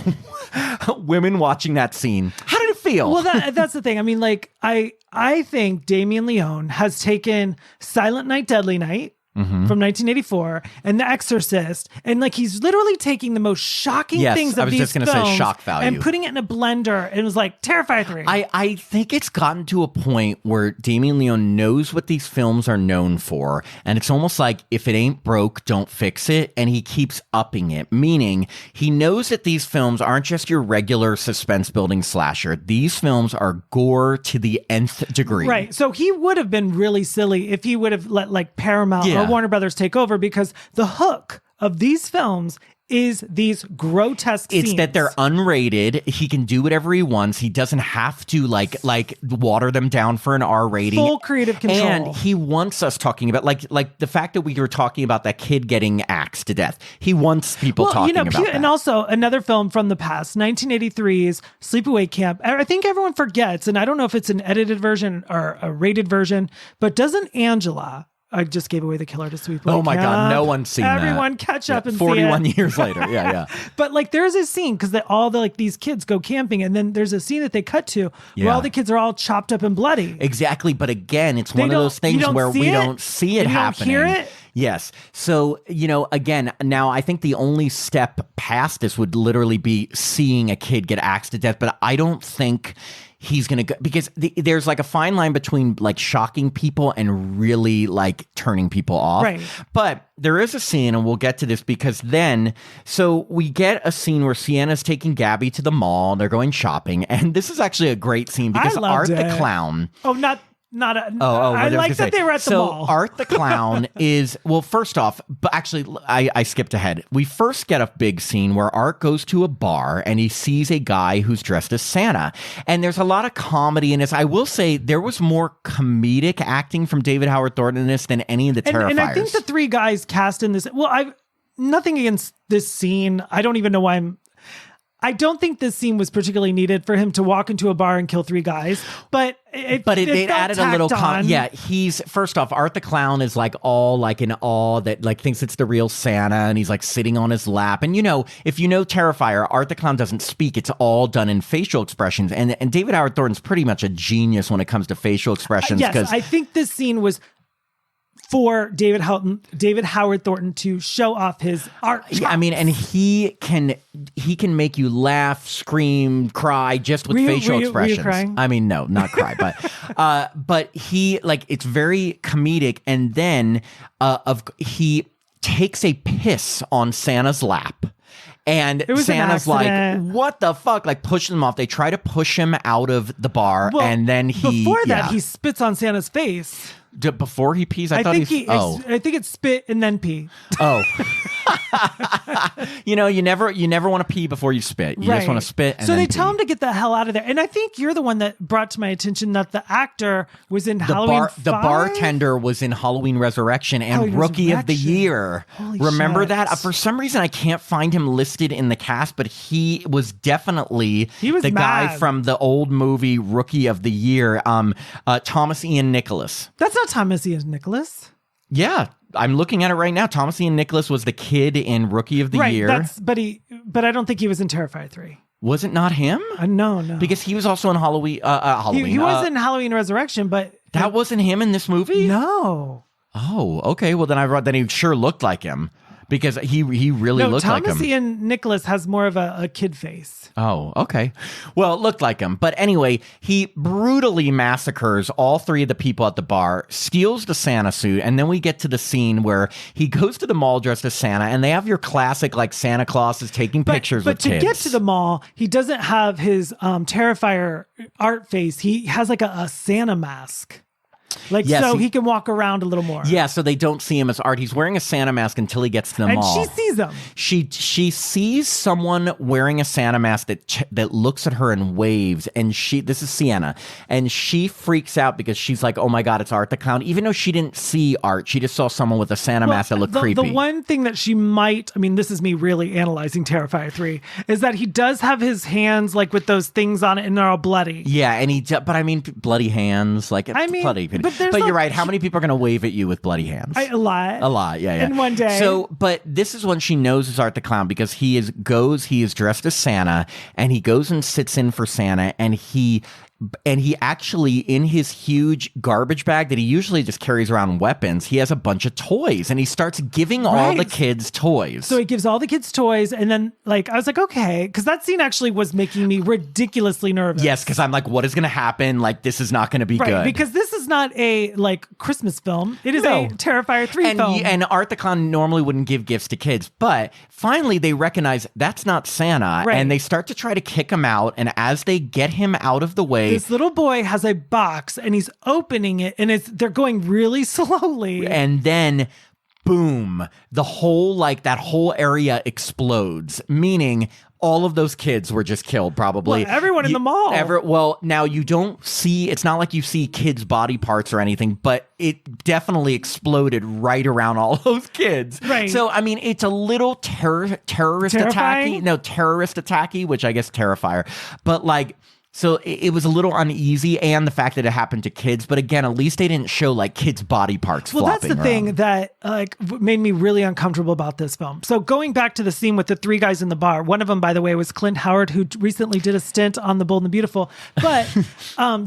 women watching that scene, how did it feel? Well, that's the thing. I mean, like I think Damien Leone has taken Silent Night, Deadly Night from 1984 and The Exorcist, and like he's literally taking the most shocking things of these films say shock value and putting it in a blender, and it was like Terrifier 3. I think it's gotten to a point where Damien Leone knows what these films are known for, and it's almost like if it ain't broke, don't fix it, and he keeps upping it, meaning he knows that these films aren't just your regular suspense building slasher. These films are gore to the nth degree. Right. So he would have been really silly if he would have let like Paramount or Warner Brothers take over, because the hook of these films is these grotesque scenes. It's that they're unrated. He can do whatever he wants. He doesn't have to like water them down for an R rating. Full creative control. And he wants us talking about like the fact that we were talking about that kid getting axed to death. He wants people talking about that. And also another film from the past, 1983's Sleepaway Camp. I think everyone forgets, and I don't know if it's an edited version or a rated version, but doesn't Angela... I just gave away the killer to Sleepaway Camp. Oh my God, no one's seen that. Everyone catch up and 41 see it. years later. Yeah. But like there's a scene, because all the like these kids go camping, and then there's a scene that they cut to where all the kids are all chopped up and bloody. Exactly. But again, it's one of those things where we don't see it happening. You don't hear it? Yes. So, again, now I think the only step past this would literally be seeing a kid get axed to death. But I don't think he's going to go, because there's like a fine line between like shocking people and really like turning people off. Right. But there is a scene, and we'll get to this, because then, so we get a scene where Sienna's taking Gabby to the mall. They're going shopping. And this is actually a great scene because Art the clown. Oh, I like that they were at the mall. Art the clown is, well, first off, but actually, I skipped ahead. We first get a big scene where Art goes to a bar and he sees a guy who's dressed as Santa. And there's a lot of comedy in this. I will say there was more comedic acting from David Howard Thornton in this than any of the Terrifiers. And I think the three guys cast in this, well, I've nothing against this scene. I don't even know why I don't think this scene was particularly needed for him to walk into a bar and kill three guys, but it added a little he's, first off, Art the clown is like all like in awe that like thinks it's the real Santa, and he's like sitting on his lap. And if you know Terrifier, Art the clown doesn't speak. It's all done in facial expressions. And David Howard Thornton's pretty much a genius when it comes to facial expressions. Yes, I think this scene was for David Howard Thornton to show off his art. Yeah, I mean, and he can make you laugh, scream, cry just with facial expressions. Were you crying? I mean, no, not cry, but he like, it's very comedic. And then he takes a piss on Santa's lap. And Santa's like, what the fuck? Like, pushes him off. They try to push him out of the bar, and then before that, he spits on Santa's face. Before he pees? I think it's spit and then pee. Oh. You never want to pee before you spit. You just want to spit and so then they pee. tell him to get the hell out of there. And I think you're the one that brought to my attention that the actor was in Halloween 5? The bartender was in Halloween Resurrection and Rookie of the Year. Holy Remember shit. that? For some reason, I can't find him listed in the cast, but he was definitely the guy from the old movie Rookie of the Year, Thomas Ian Nicholas. That's not Thomas Ian Nicholas. Yeah, I'm looking at it right now. Thomas Ian Nicholas was the kid in Rookie of the Year. But I don't think he was in Terrifier 3. Was it not him? No. Because he was also in Halloween. He was in Halloween Resurrection, but... That wasn't him in this movie? No. Oh, okay. Well, then he sure looked like him. Because he really looked like him. Thomas Ian Nicholas has more of a kid face. Oh, okay. Well, it looked like him. But anyway, he brutally massacres all 3 of the people at the bar, steals the Santa suit, and then we get to the scene where he goes to the mall dressed as Santa, and they have your classic, like, Santa Claus is taking pictures with kids. But to get to the mall, he doesn't have his Terrifier art face. He has, like, a Santa mask. So he can walk around a little more. Yeah, so they don't see him as art. He's wearing a Santa mask until he gets to the mall. And she sees him. She sees someone wearing a Santa mask that looks at her and waves. And this is Sienna. And she freaks out because she's like, oh my God, it's Art the Clown. Even though she didn't see Art, she just saw someone with a Santa mask that looked creepy. The one thing that she might, this is me really analyzing Terrifier 3, is that he does have his hands like with those things on it and they're all bloody. Yeah, but bloody hands. Like, it's bloody. But you're right. How many people are going to wave at you with bloody hands? A lot. A lot, yeah. In one day. So, but this is when she knows it's Art the Clown because he is dressed as Santa and he goes and sits in for Santa and he actually, in his huge garbage bag that he usually just carries around weapons, he has a bunch of toys and he starts giving all the kids toys. So he gives all the kids toys and then I was like, okay, because that scene actually was making me ridiculously nervous. Yes, because I'm like, what is going to happen? Like, this is not going to be good. Because this is not a Christmas film. It is a Terrifier 3 film. And Art the Clown normally wouldn't give gifts to kids, but finally they recognize that's not Santa and they start to try to kick him out. And as they get him out of the way, this little boy has a box and he's opening it and they're going really slowly. And then boom, that whole area explodes, meaning all of those kids were just killed, probably. Well, everyone in the mall. Now you don't see, it's not like you see kids' body parts or anything, but it definitely exploded right around all those kids. Right. So, it's a little terrorist attacky, which I guess Terrifier. But so it was a little uneasy, and the fact that it happened to kids. But again, at least they didn't show kids' body parts flopping around. Well, that's the thing that made me really uncomfortable about this film. So going back to the scene with the 3 guys in the bar, one of them, by the way, was Clint Howard, who recently did a stint on The Bold and the Beautiful. But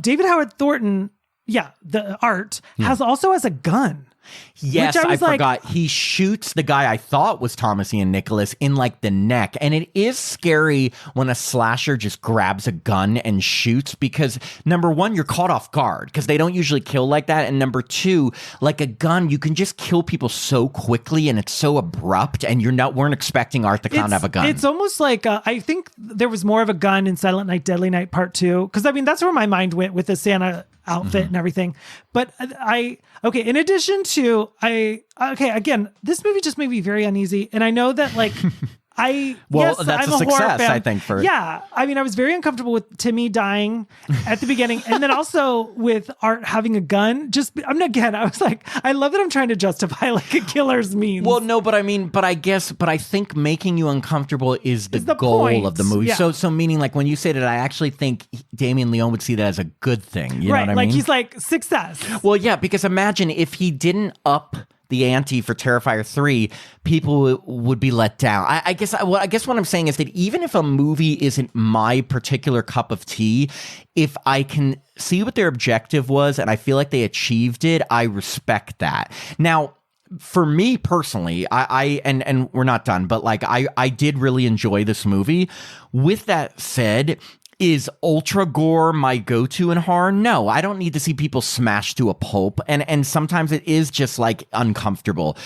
David Howard Thornton, the art, has a gun. Yes, I forgot. He shoots the guy I thought was Thomas Ian Nicholas in the neck. And it is scary when a slasher just grabs a gun and shoots because number one, you're caught off guard because they don't usually kill like that. And number two, like a gun, you can just kill people so quickly and it's so abrupt and weren't expecting Art the Clown to have a gun. It's almost like, I think there was more of a gun in Silent Night, Deadly Night Part 2. Because that's where my mind went with the Santa outfit and everything. But in addition to, again, this movie just made me very uneasy. And I know that that's I'm a success, horror fan. I think. I was very uncomfortable with Timmy dying at the beginning. And then also with Art having a gun. I was like, I love that I'm trying to justify a killer's means. Well, no, but I think making you uncomfortable is the goal point of the movie. Yeah. So meaning when you say that, I actually think Damien Leone would see that as a good thing. You know what I mean? He's success. Well, yeah, because imagine if he didn't up the ante for Terrifier 3, people would be let down. I guess what I'm saying is that even if a movie isn't my particular cup of tea, if I can see what their objective was and I feel like they achieved it, I respect that. Now, for me personally, and we're not done, but I did really enjoy this movie. With that said, is ultra gore my go-to in horror? No, I don't need to see people smashed to a pulp. And sometimes it is just uncomfortable.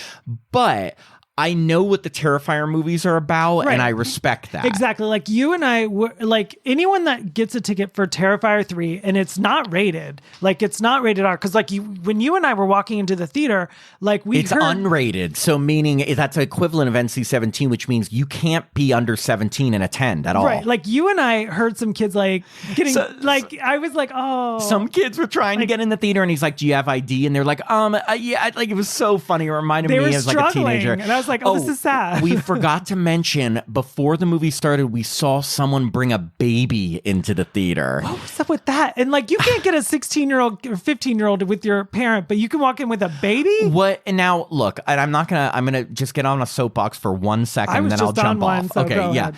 But I know what the Terrifier movies are about, and I respect that. Exactly. Like you and I were like anyone that gets a ticket for Terrifier 3 and it's not rated, like it's not rated R. Cause like when you and I were walking into the theater, like it's unrated. So meaning that's equivalent of NC-17, which means you can't be under 17 and attend at all. Right. Like you and I heard some kids like getting I was like, oh. Some kids were trying to get in the theater and he's like, do you have ID? And they're like, yeah. Like it was so funny. It reminded me as like a teenager. And I was like, this is sad. We forgot to mention before the movie started, we saw someone bring a baby into the theater. What was up with that? And like, you can't get a 16-year-old or 15-year-old with your parent, but you can walk in with a baby? What? And now look, and I'm going to just get on a soapbox for 1 second and then I'll jump off. So okay. Yeah. Ahead.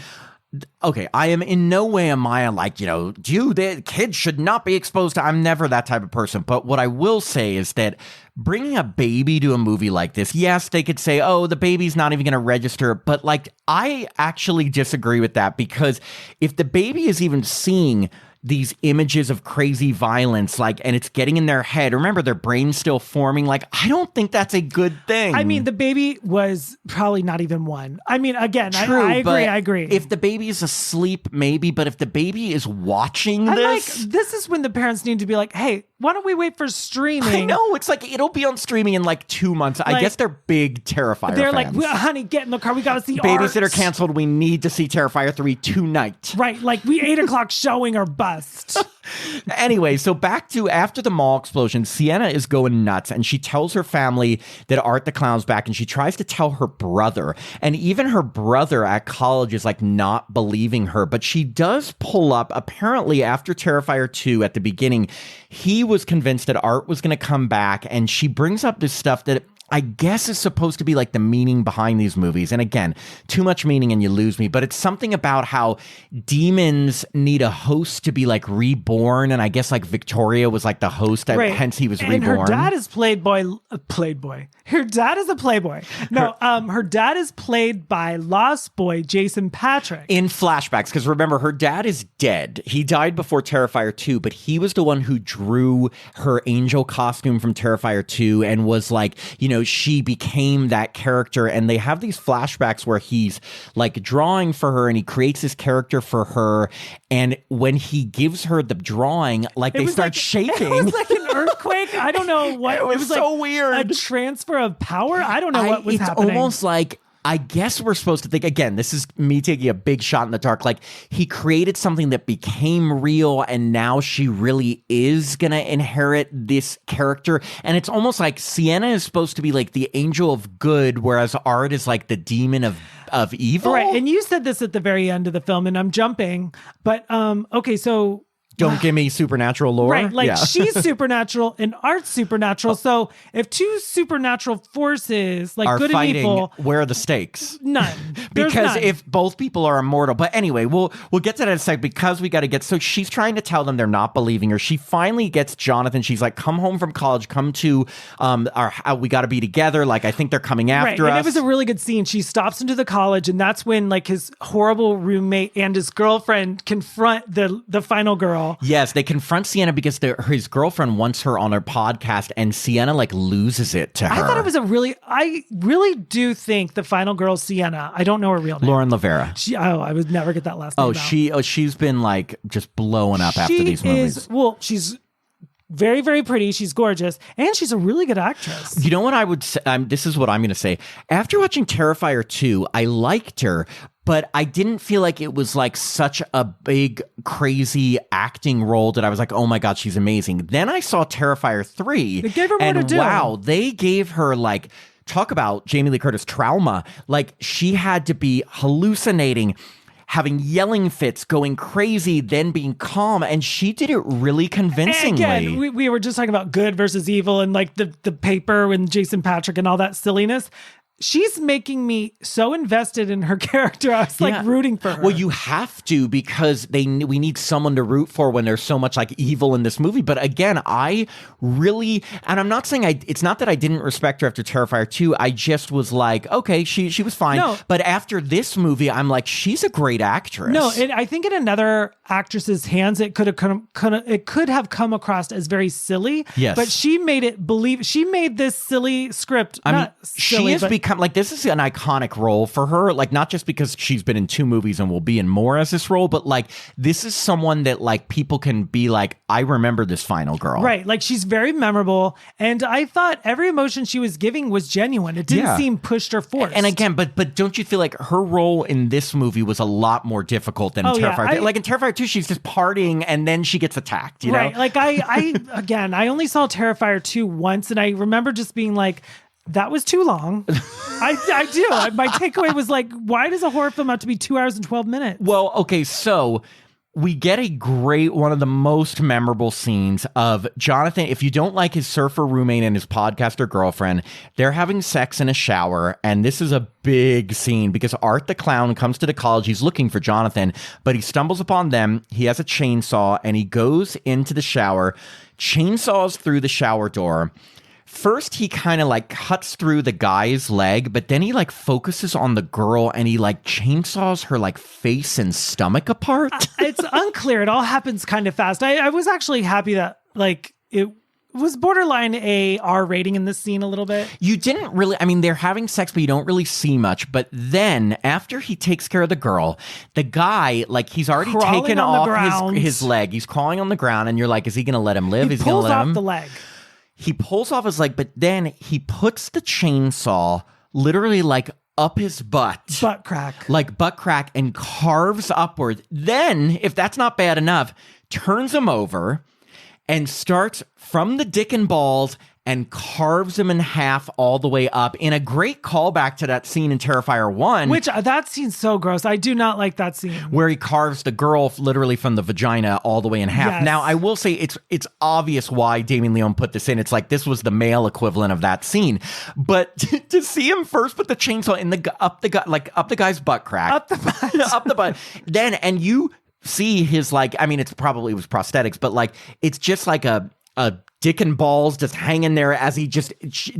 Okay, I am in no way am I like, the kids should not be exposed to, I'm never that type of person. But what I will say is that bringing a baby to a movie like this, yes, they could say, oh, the baby's not even going to register. But like, I actually disagree with that because if the baby is even seeing these images of crazy violence, like, and it's getting in their head. Remember, their brain's still forming. Like, I don't think that's a good thing. I mean, the baby was probably not even one. I mean, again, true, I agree. If the baby is asleep, maybe, but if the baby is watching this. Like, this is when the parents need to be like, hey, why don't we wait for streaming? I know. It's like, it'll be on streaming in like 2 months. Like, I guess they're big Terrifier they're fans. Like, honey, get in the car. We got to see Babysitter canceled. We need to see Terrifier 3 tonight. Right. Like, we 8 o'clock showing or bust. Anyway, so back to after the mall explosion, Sienna is going nuts and she tells her family that Art the Clown's back and she tries to tell her brother. And even her brother at college is like not believing her, but she does pull up. Apparently after Terrifier 2 at the beginning, he was convinced that Art was going to come back and she brings up this stuff that I guess is supposed to be like the meaning behind these movies. And again, too much meaning and you lose me, but it's something about how demons need a host to be like reborn. And I guess like Victoria was like the host, hence he was reborn. And her dad is playboy. Her dad is a playboy. No, her dad is played by Lost Boy Jason Patric. In flashbacks, because remember, her dad is dead. He died before Terrifier 2, but he was the one who drew her angel costume from Terrifier 2 and was like, she became that character. And they have these flashbacks where he's like drawing for her and he creates this character for her. And when he gives her the drawing, like they start shaking. It was like an earthquake. I don't know what. It was so like weird. A transfer of power. I don't know what was happening. It's almost like, I guess we're supposed to think, again, this is me taking a big shot in the dark. Like, he created something that became real, and now she really is going to inherit this character. And it's almost like Sienna is supposed to be like the angel of good, whereas Art is like the demon of evil. Right. And you said this at the very end of the film, and I'm jumping. But, okay, so... Don't give me supernatural lore. Right, like she's supernatural and Art's supernatural. So if two supernatural forces, like are good fighting, and evil, where are the stakes? None. Because none. if both people are immortal. But anyway, we'll get to that in a sec because we got to get. So she's trying to tell them they're not believing her. She finally gets Jonathan. She's like, "Come home from college. Come to we got to be together. Like I think they're coming after us." And it was a really good scene. She stops into the college, and that's when like his horrible roommate and his girlfriend confront the final girl. Yes, they confront Sienna because his girlfriend wants her on her podcast, and Sienna like loses it to her. I thought it was I really do think the final girl, Sienna. I don't know her real name. Lauren Lavera. I would never get that last name. She's been like just blowing up after these movies. She's very, very pretty. She's gorgeous. And she's a really good actress. You know what I would say? This is what I'm going to say. After watching Terrifier 2, I liked her, but I didn't feel like it was like such a big, crazy acting role that I was like, oh my God, she's amazing. Then I saw Terrifier 3. They gave her more to do. Wow, they gave her like, talk about Jamie Lee Curtis trauma. Like she had to be hallucinating, having yelling fits, going crazy, then being calm. And she did it really convincingly. And again, we were just talking about good versus evil and like the paper and Jason Patric and all that silliness. She's making me so invested in her character. I was like rooting for her. Well, you have to because we need someone to root for when there's so much like evil in this movie. But again, I really, and I'm not saying it's not that I didn't respect her after Terrifier 2. I just was like, okay, she was fine. No. But after this movie, I'm like, she's a great actress. No, I think in another actress's hands, it could have come across as very silly. Yes. But she made it believe. She made this silly script. She has become become like, this is an iconic role for her. Like, not just because she's been in 2 movies and will be in more as this role, but like, this is someone that like people can be like, I remember this final girl. Right. Like, she's very memorable. And I thought every emotion she was giving was genuine. It didn't seem pushed or forced. And again, but don't you feel like her role in this movie was a lot more difficult than Terrifier? Like in Terrifier 2, she's just partying and then she gets attacked, you know? Right. Like I only saw Terrifier 2 once, and I remember just being like, that was too long. I do. My takeaway was like, why does a horror film have to be 2 hours and 12 minutes? Well, okay, so we get a great, one of the most memorable scenes of Jonathan. If you don't like his surfer roommate and his podcaster girlfriend, they're having sex in a shower. And this is a big scene because Art the clown comes to the college. He's looking for Jonathan, but he stumbles upon them. He has a chainsaw and he goes into the shower, chainsaws through the shower door. First, he kind of like cuts through the guy's leg, but then he like focuses on the girl and he like chainsaws her like face and stomach apart. It's unclear. It all happens kind of fast. I was actually happy that like it was borderline a R rating in this scene a little bit. You didn't really, I mean, they're having sex, but you don't really see much. But then after he takes care of the girl, the guy, like he's already crawling taken off his leg. He's crawling on the ground and you're like, is he going to let him live? He is he going to let him? pulls off the leg. He pulls off his leg, but then he puts the chainsaw literally like up his butt. Butt crack. Like butt crack, and carves upward. Then, if that's not bad enough, turns him over and starts from the dick and balls and carves him in half all the way up in a great callback to that scene in Terrifier 1. Which, that scene's so gross. I do not like that scene. Where he carves the girl literally from the vagina all the way in half. Yes. Now, I will say it's obvious why Damien Leone put this in. It's like this was the male equivalent of that scene. But to see him first put the chainsaw in up the guy's butt crack. Up the butt. Up the butt. Then, and you see his like, I mean, it was prosthetics, but like, it's just like a dick and balls just hanging there as he just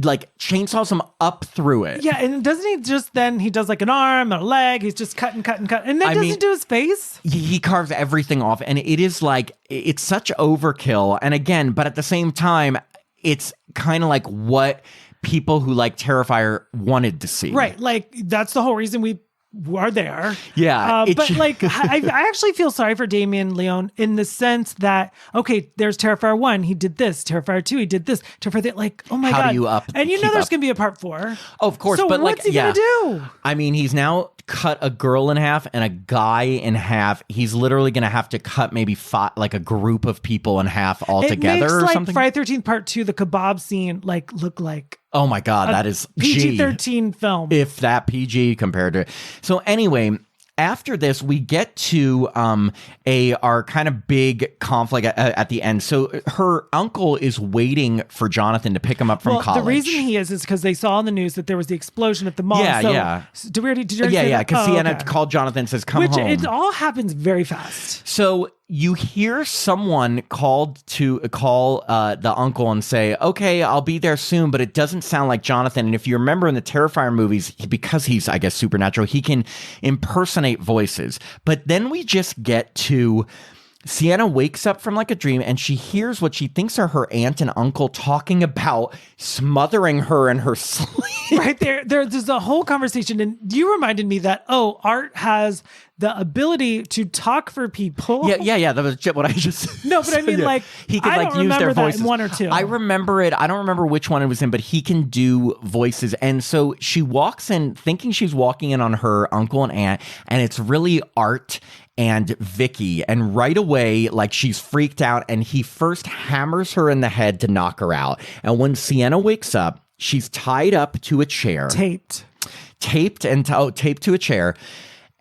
like chainsaws him up through it. Yeah, and doesn't he just then he does like an arm and a leg? He's just cutting. And then does he do his face? He carves everything off, and it is like, it's such overkill. And again, but at the same time, it's kind of like what people who like Terrifier wanted to see. Right, like that's the whole reason we are there. Yeah. But like, I actually feel sorry for Damien Leone in the sense that, okay, there's Terrifier 1, he did this. Terrifier 2, he did this. Terrifier, like, oh my God. How do you up? And you know there's going to be a part 4. Oh, of course. So but what's like, he going to do? I mean, he's now cut a girl in half and a guy in half. He's literally going to have to cut maybe like a group of people in half altogether or like something. Friday 13th part 2, the kebab scene, like look like, oh my God, that is PG-13 film. If that PG compared to it. So anyway, after this, we get to our kind of big conflict at the end. So her uncle is waiting for Jonathan to pick him up from college. The reason he is because they saw in the news that there was the explosion at the mall. Yeah, so, yeah. Did you already say that? Because Sienna called Jonathan and says, come home. It all happens very fast. So you hear someone call the uncle and say, okay, I'll be there soon, but it doesn't sound like Jonathan. And if you remember in the Terrifier movies, because he's, I guess, supernatural, he can impersonate voices. But then we just get to Sienna wakes up from like a dream and she hears what she thinks are her aunt and uncle talking about smothering her in her sleep. Right there's a whole conversation, and you reminded me that, Art has the ability to talk for people. Yeah. That was what I just No, but I mean, like, he could like use their voices. In 1 or 2. I remember it. I don't remember which one it was in, but he can do voices. And so she walks in thinking she's walking in on her uncle and aunt, and it's really Art and Vicky. And right away, like, she's freaked out, and he first hammers her in the head to knock her out. And when Sienna wakes up, she's tied up to a chair. Taped to a chair.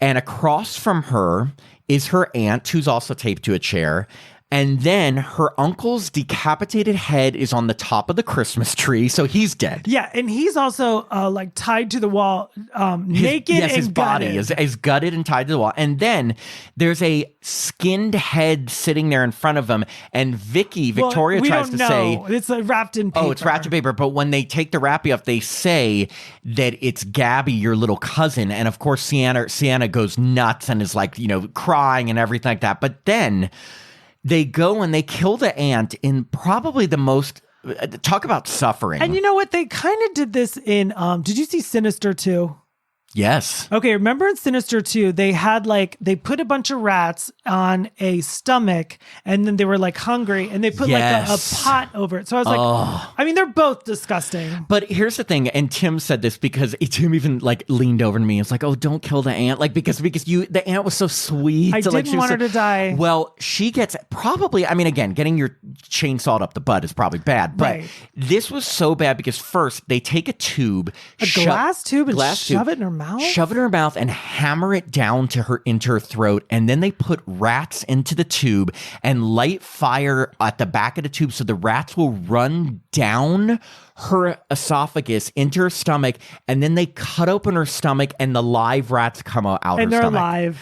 And across from her is her aunt, who's also taped to a chair. And then her uncle's decapitated head is on the top of the Christmas tree, so he's dead. Yeah, and he's also like tied to the wall, naked and his body is gutted and tied to the wall. And then there's a skinned head sitting there in front of him. And Victoria tries to say, it's wrapped in paper. Oh, it's wrapped in paper. But when they take the wrappy off, they say that it's Gabby, your little cousin. And of course, Sienna goes nuts and is like, crying and everything like that. But then they go and they kill the aunt in probably the most talk about suffering. And you know what? They kind of did this in, did you see Sinister 2? Yes. Okay, remember in Sinister 2, they had they put a bunch of rats on a stomach and then they were hungry and they put a pot over it. So I was I mean, they're both disgusting. But here's the thing, and Tim said this because Tim even leaned over to me and was like, oh, don't kill the ant. Because the ant was so sweet. I didn't want her to die. Well, she gets probably, I mean, again, getting your chainsaw up the butt is probably bad. But this was so bad because first they take a tube. Glass tube and shove it in her mouth? Shove it in her mouth and hammer it down into her throat. And then they put rats into the tube and light fire at the back of the tube so the rats will run down her esophagus into her stomach. And then they cut open her stomach and the live rats come out her stomach. And they're alive.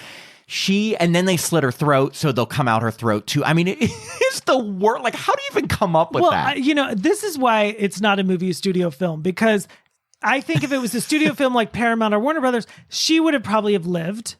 And then they slit her throat, so they'll come out her throat too. I mean, it's the worst. How do you even come up with that? This is why it's not a movie studio film, because I think if it was a studio film like Paramount or Warner Brothers, she would have probably lived.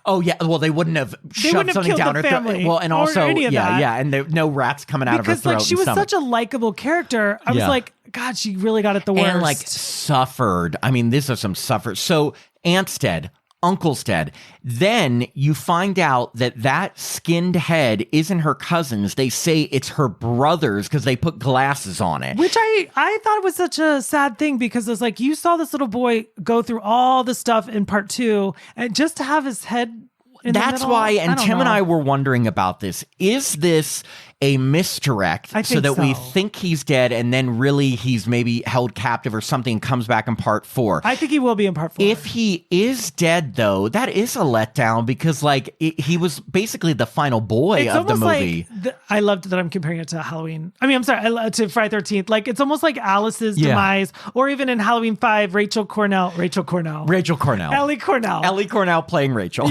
Oh yeah, well they wouldn't have shoved something down her throat. Well, and also and no rats coming out of her throat. Because she was such a likable character. I was like, God, she really got it the worst. And suffered. I mean, this is some suffer. So Aunt's dead. Uncle's dead. Then you find out that skinned head isn't her cousin's. They say it's her brother's because they put glasses on it. Which I thought was such a sad thing, because it's you saw this little boy go through all the stuff in part 2 and just to have his head in the middle, why, and Tim and I were wondering about this. Is this a misdirect so that we think he's dead and then really he's maybe held captive or something and comes back in part 4? I think he will be in part 4. If he is dead, though, that is a letdown because he was basically the final boy of the movie. I loved that I'm comparing it to Halloween. I mean, I'm sorry, to Friday 13th. It's almost like Alice's demise, or even in Halloween 5, Ellie Cornell playing Rachel.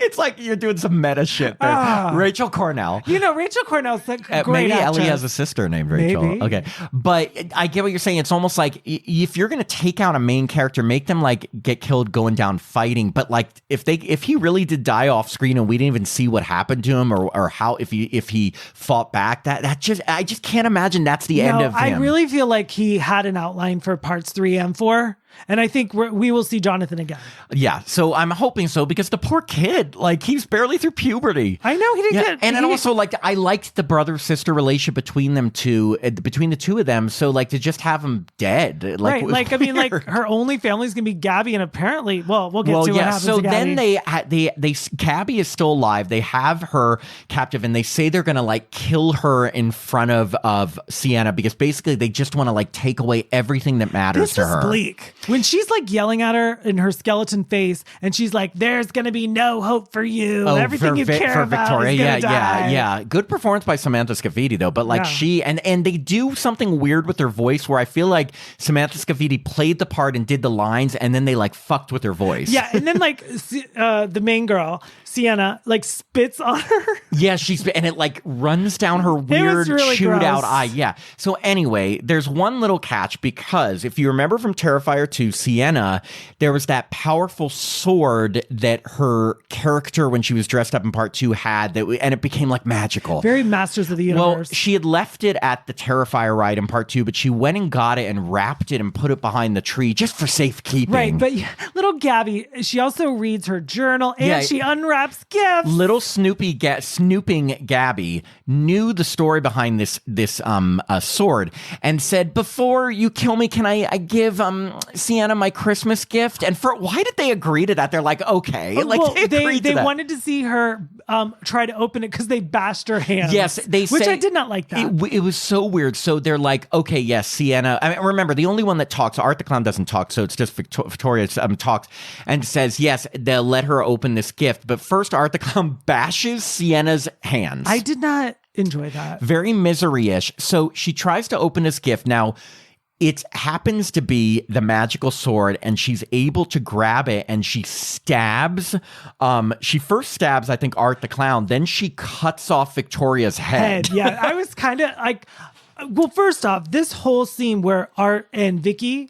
It's like you're doing some meta shit there. Rachel Cornell. Rachel Cornell's a great maybe actress. Ellie has a sister named Rachel. Maybe. Okay. But I get what you're saying. It's almost like if you're going to take out a main character, make them get killed going down fighting. But if he really did die off screen and we didn't even see what happened to him or how, if he fought back, I just can't imagine that's the end of him. I really feel like he had an outline for parts 3 and 4. And I think we will see Jonathan again. Yeah, so I'm hoping so, because the poor kid, he's barely through puberty. I know, he didn't get... And also, I liked the brother-sister relationship between them two, between the two of them, so, to just have them dead. Right, I mean, her only family's going to be Gabby, and apparently, we'll get to what happens to Gabby. So then Gabby is still alive. They have her captive, and they say they're going to, kill her in front of Sienna, because basically they just want to, take away everything that matters to her. This is bleak. When she's yelling at her in her skeleton face, and she's like, "There's gonna be no hope for you. Everything you care about Victoria. Is gonna die." Yeah. Good performance by Samantha Scafidi though. But she and they do something weird with her voice where I feel like Samantha Scafidi played the part and did the lines, and then they fucked with her voice. Yeah, and then the main girl Sienna spits on her. Yeah, and it runs down her weird really chewed gross. out eye. Yeah. So anyway, there's one little catch, because if you remember from Terrifier 2, Sienna, there was that powerful sword that her character, when she was dressed up in part 2, had and it became magical. Very Masters of the Universe. Well, she had left it at the Terrifier ride in part 2, but she went and got it and wrapped it and put it behind the tree just for safekeeping. Right, but little Gabby, she also reads her journal and she unwraps gifts. Little snooping Gabby knew the story behind this sword and said, "Before you kill me, can I give Sienna my Christmas gift?" And why did they agree to that? They're okay. They wanted to see her try to open it because they bashed her hands. Yes, which I did not like that. It was so weird. So they're okay, yes, Sienna. I mean, remember, the only one that talks, Art the Clown doesn't talk, so it's just Victoria talks and says, yes, they'll let her open this gift. But first, Art the Clown bashes Sienna's hands. I did not enjoy that. Very misery-ish. So she tries to open this gift. Now, it happens to be the magical sword, and she's able to grab it, and she stabs. She first stabs, I think, Art the Clown. Then she cuts off Victoria's head. Yeah, I was kind of well, first off, this whole scene where Art and Vicky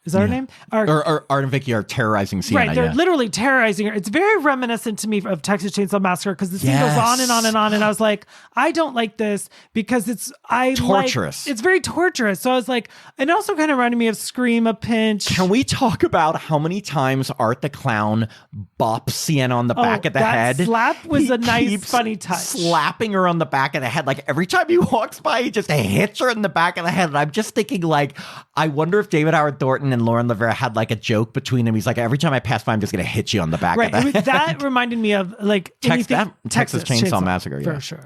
Is that her name? Art and Vicky are terrorizing Sienna. Right, they're literally terrorizing her. It's very reminiscent to me of Texas Chainsaw Massacre because the scene goes on and on and on, and I was like, I don't like this because it's torturous. It's very torturous. So I was like, it also kind of reminded me of Scream, A Pinch. Can we talk about how many times Art the Clown bops Sienna on the back of the head? That slap was a nice, funny touch. Slapping her on the back of the head. Like every time he walks by, he just hits her in the back of the head. And I'm just thinking, like, I wonder if David Howard Thornton and Lauren Levera had like a joke between them. He's like, every time I pass by, I'm just going to hit you on the back of the head. That reminded me of like Texas Chainsaw Massacre. For sure.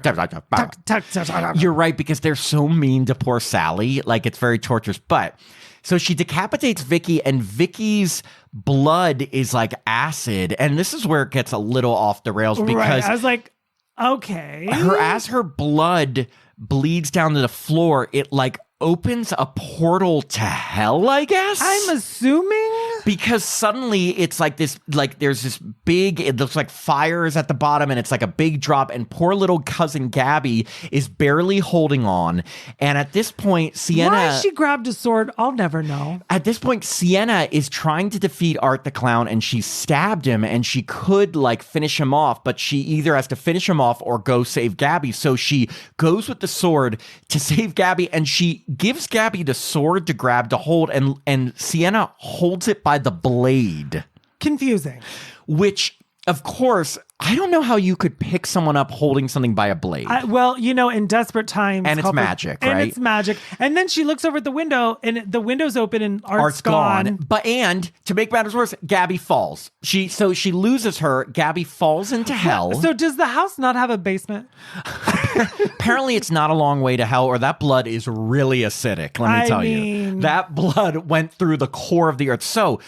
You're right, because they're so mean to poor Sally. Like, it's very torturous. But so she decapitates Vicky, and Vicky's blood is like acid. And this is where it gets a little off the rails because I was like, okay. As her blood bleeds down to the floor, it like opens a portal to hell, I guess. I'm assuming. Because suddenly it's like this, like there's this big, it looks like fire is at the bottom and it's like a big drop, and poor little cousin Gabby is barely holding on. And at this point, Sienna... Why she grabbed a sword, I'll never know. At this point, Sienna is trying to defeat Art the Clown, and she stabbed him, and she could like finish him off, but she either has to finish him off or go save Gabby. So she goes with the sword to save Gabby, and she gives Gabby the sword to grab to hold, and Sienna holds it by the blade. Confusing. Which, of course, I don't know how you could pick someone up holding something by a blade. Well, you know, in desperate times. And it's magic, right? And it's magic. And then she looks over at the window, and the window's open, and Art's gone. And to make matters worse, Gabby falls. She loses her. Gabby falls into hell. So does the house not have a basement? Apparently, it's not a long way to hell, or that blood is really acidic. Let me tell you. That blood went through the core of the earth. So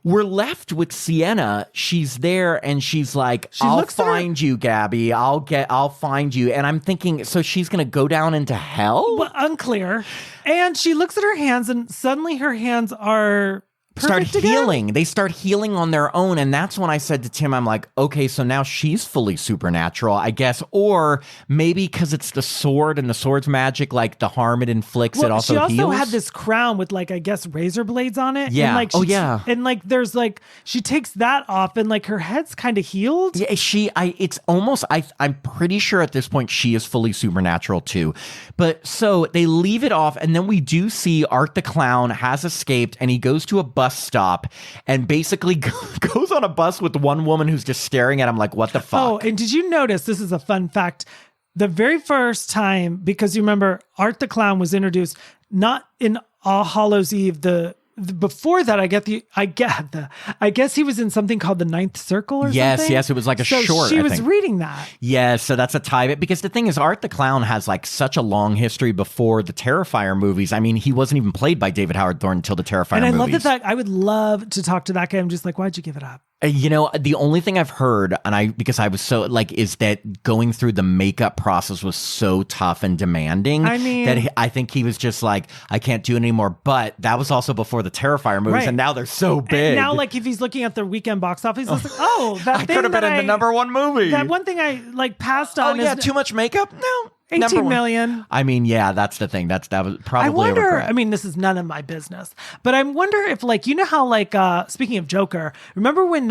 we're left with Sienna. She's there and she's like, I'll find you, Gabby. I'll find you. And I'm thinking, so she's going to go down into hell? Well, unclear. And she looks at her hands, and suddenly her hands are start healing. They start healing on their own. And that's when I said to Tim, I'm like, okay, so now she's fully supernatural, I guess. Or maybe because it's the sword and the sword's magic, like the harm it inflicts, it also heals. She also had this crown with like, I guess, razor blades on it. Yeah. And like and like there's like, she takes that off and like her head's kind of healed. Yeah, I'm pretty sure at this point she is fully supernatural too. But so they leave it off, and then we do see Art the Clown has escaped, and he goes to a bus stop and basically goes on a bus with one woman who's just staring at him like, what the fuck? Oh, and did you notice, this is a fun fact, the very first time, because you remember Art the Clown was introduced not in All Hallows Eve, before that, I guess he was in something called The Ninth Circle or something. Yes, it was like a short. She was reading that. Yes, so that's a tie. Because the thing is, Art the Clown has like such a long history before the Terrifier movies. I mean, he wasn't even played by David Howard Thornton until the Terrifier movies. And I love that. I would love to talk to that guy. I'm just like, why'd you give it up? You know, the only thing I've heard, because I was so like, is that going through the makeup process was so tough and demanding. I mean, that I think he was just like, I can't do it anymore. But that was also before the Terrifier movies, right. And now they're so big. And now, like, if he's looking at the weekend box office, he's like, that could have been in the number one movie. That one thing I like passed on. Oh yeah, too much makeup? No. 18 million. I mean, yeah, that's the thing. That was probably. I wonder. I mean, this is none of my business, but I wonder if, like, you know how, like, speaking of Joker, remember when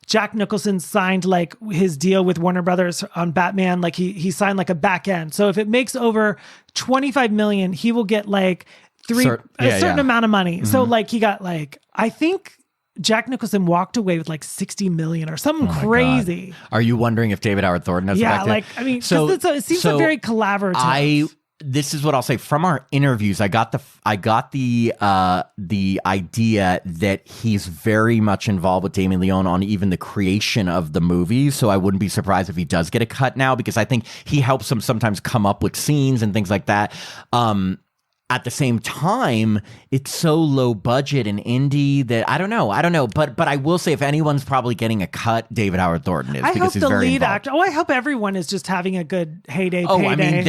Jack Nicholson signed like his deal with Warner Brothers on Batman? Like he signed like a back end. So if it makes over 25 million, he will get like a certain amount of money. Mm-hmm. So like he got like, I think Jack Nicholson walked away with like 60 million or something crazy. God. Are you wondering if David Howard Thornton has back like, I mean, it seems very collaborative. This is what I'll say. From our interviews, I got the idea that he's very much involved with Damien Leone on even the creation of the movies. So I wouldn't be surprised if he does get a cut now, because I think he helps him sometimes come up with scenes and things like that. At the same time, it's so low budget and indie that I don't know. But I will say, if anyone's probably getting a cut, David Howard Thornton is. I because hope the lead actor. Oh, I hope everyone is just having a good heyday. Oh, I mean,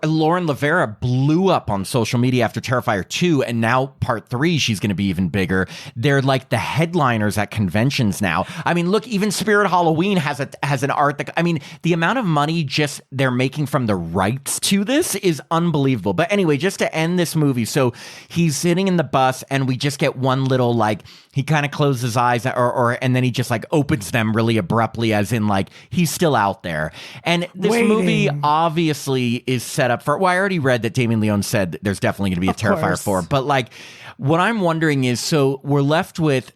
Lauren Levera blew up on social media after Terrifier 2, and now Part 3, she's going to be even bigger. They're like the headliners at conventions now. I mean, look, even Spirit Halloween has an art that. I mean, the amount of money just they're making from the rights to this is unbelievable. But anyway, just to end this this movie. So he's sitting in the bus and we just get one little like, he kind of closes his eyes and then he just like opens them really abruptly as in like he's still out there. And this movie obviously is set up for, well, I already read that Damien Leone said that there's definitely going to be a Terrifier 4. But like what I'm wondering is, so we're left with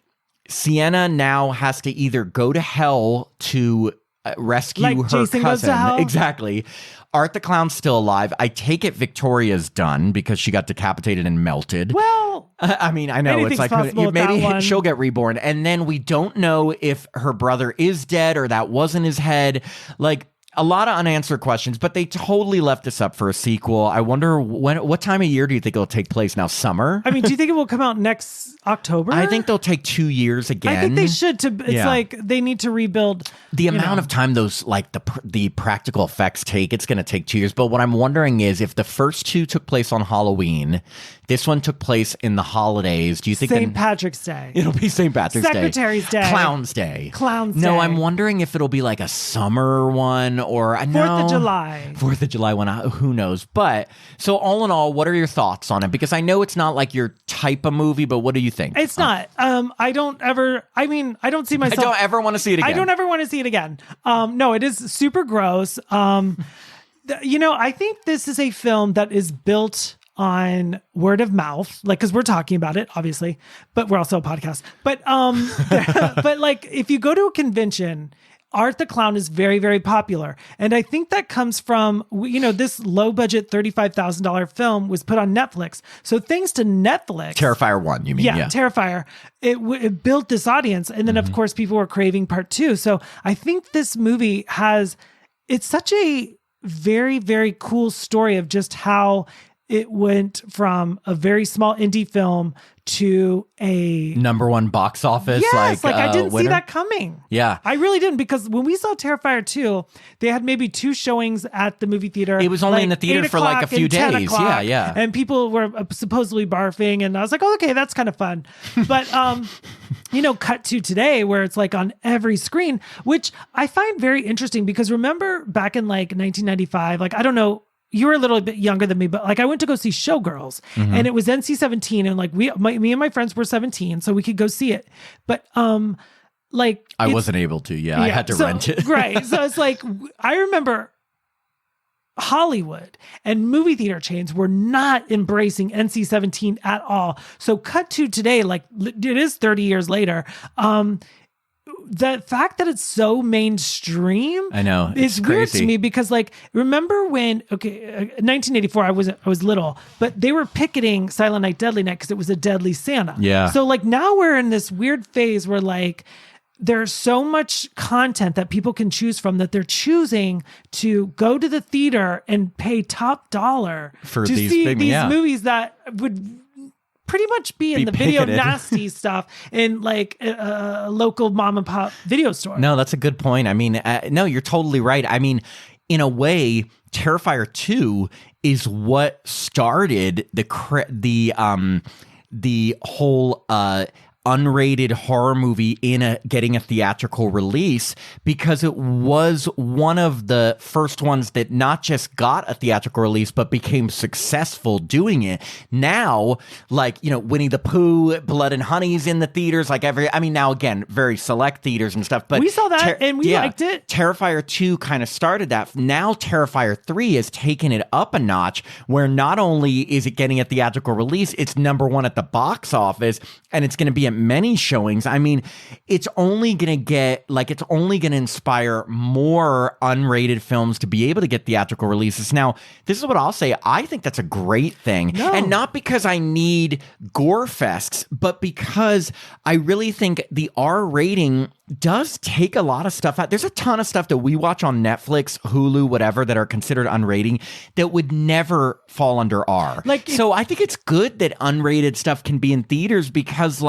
Sienna now has to either go to hell to rescue like her Jason cousin. Goes to Hell? Exactly. Art the Clown's still alive. I take it Victoria's done because she got decapitated and melted. Well, I mean, I know it's like maybe she'll get reborn. And then we don't know if her brother is dead or that wasn't his head. Like a lot of unanswered questions, but they totally left us up for a sequel. I wonder what time of year do you think it'll take place now? Summer? I mean, do you think it will come out next October? I think they'll take 2 years again. I think they should. It's like they need to rebuild. The amount of time those like the practical effects take, it's going to take 2 years. But what I'm wondering is if the first two took place on Halloween, this one took place in the holidays. Do you think St. Patrick's Day? It'll be St. Patrick's Secretary's Day. Clown's Day. Clown's Day. No, I'm wondering if it'll be like a summer one or 4th of July. 4th of July one. Who knows? But so all in all, what are your thoughts on it? Because I know it's not like your type of movie, but what do you think? It's not. I don't see myself. I don't ever want to see it again. I don't ever want to see it again. No, it is super gross. I think this is a film that is built on word of mouth, like, because we're talking about it, obviously, but we're also a podcast. But but like, if you go to a convention, Art the Clown is very, very popular. And I think that comes from, this low budget $35,000 film was put on Netflix. So thanks to Netflix. Terrifier 1, you mean? Yeah. Terrifier. It built this audience. And then, of course, people were craving part 2. So I think this movie it's such a very, very cool story of just how it went from a very small indie film to a #1 box office. Yes, I didn't see that coming. Yeah. I really didn't, because when we saw Terrifier 2, they had maybe 2 showings at the movie theater. It was only in the theater for like a few days. Yeah. And people were supposedly barfing, and I was like, oh, okay, that's kind of fun. But, cut to today where it's like on every screen, which I find very interesting because remember back in like 1995, like, I don't know, you were a little bit younger than me, but like I went to go see Showgirls and it was NC-17 and like me and my friends were 17, so we could go see it. But I wasn't able to. Yeah, I had to rent it. Right. So it's like, I remember Hollywood and movie theater chains were not embracing NC-17 at all. So cut to today, like it is 30 years later. The fact that it's so mainstream, I know, it's weird to me because, like, remember when 1984, I was little, but they were picketing Silent Night, Deadly Night because it was a deadly Santa. Yeah. So like now we're in this weird phase where like there's so much content that people can choose from that they're choosing to go to the theater and pay top dollar for to these see these movies that would pretty much be in the video nasty stuff in like a local mom and pop video store. No, that's a good point. I mean, no, you're totally right. I mean, in a way, Terrifier 2 is what started the whole unrated horror movie getting a theatrical release, because it was one of the first ones that not just got a theatrical release but became successful doing it. Now, like, Winnie the Pooh, Blood and Honey's in the theaters, like now again, very select theaters and stuff, but we saw that and we liked it. Terrifier 2 kind of started that. Now Terrifier 3 has taken it up a notch, where not only is it getting a theatrical release, it's #1 at the box office, and it's going to be at many showings. I mean, it's only going to inspire more unrated films to be able to get theatrical releases. Now, this is what I'll say. I think that's a great thing. No. And not because I need gore fests, but because I really think the R rating does take a lot of stuff out. There's a ton of stuff that we watch on Netflix, Hulu, whatever, that are considered unrated that would never fall under R. So I think it's good that unrated stuff can be in theaters, because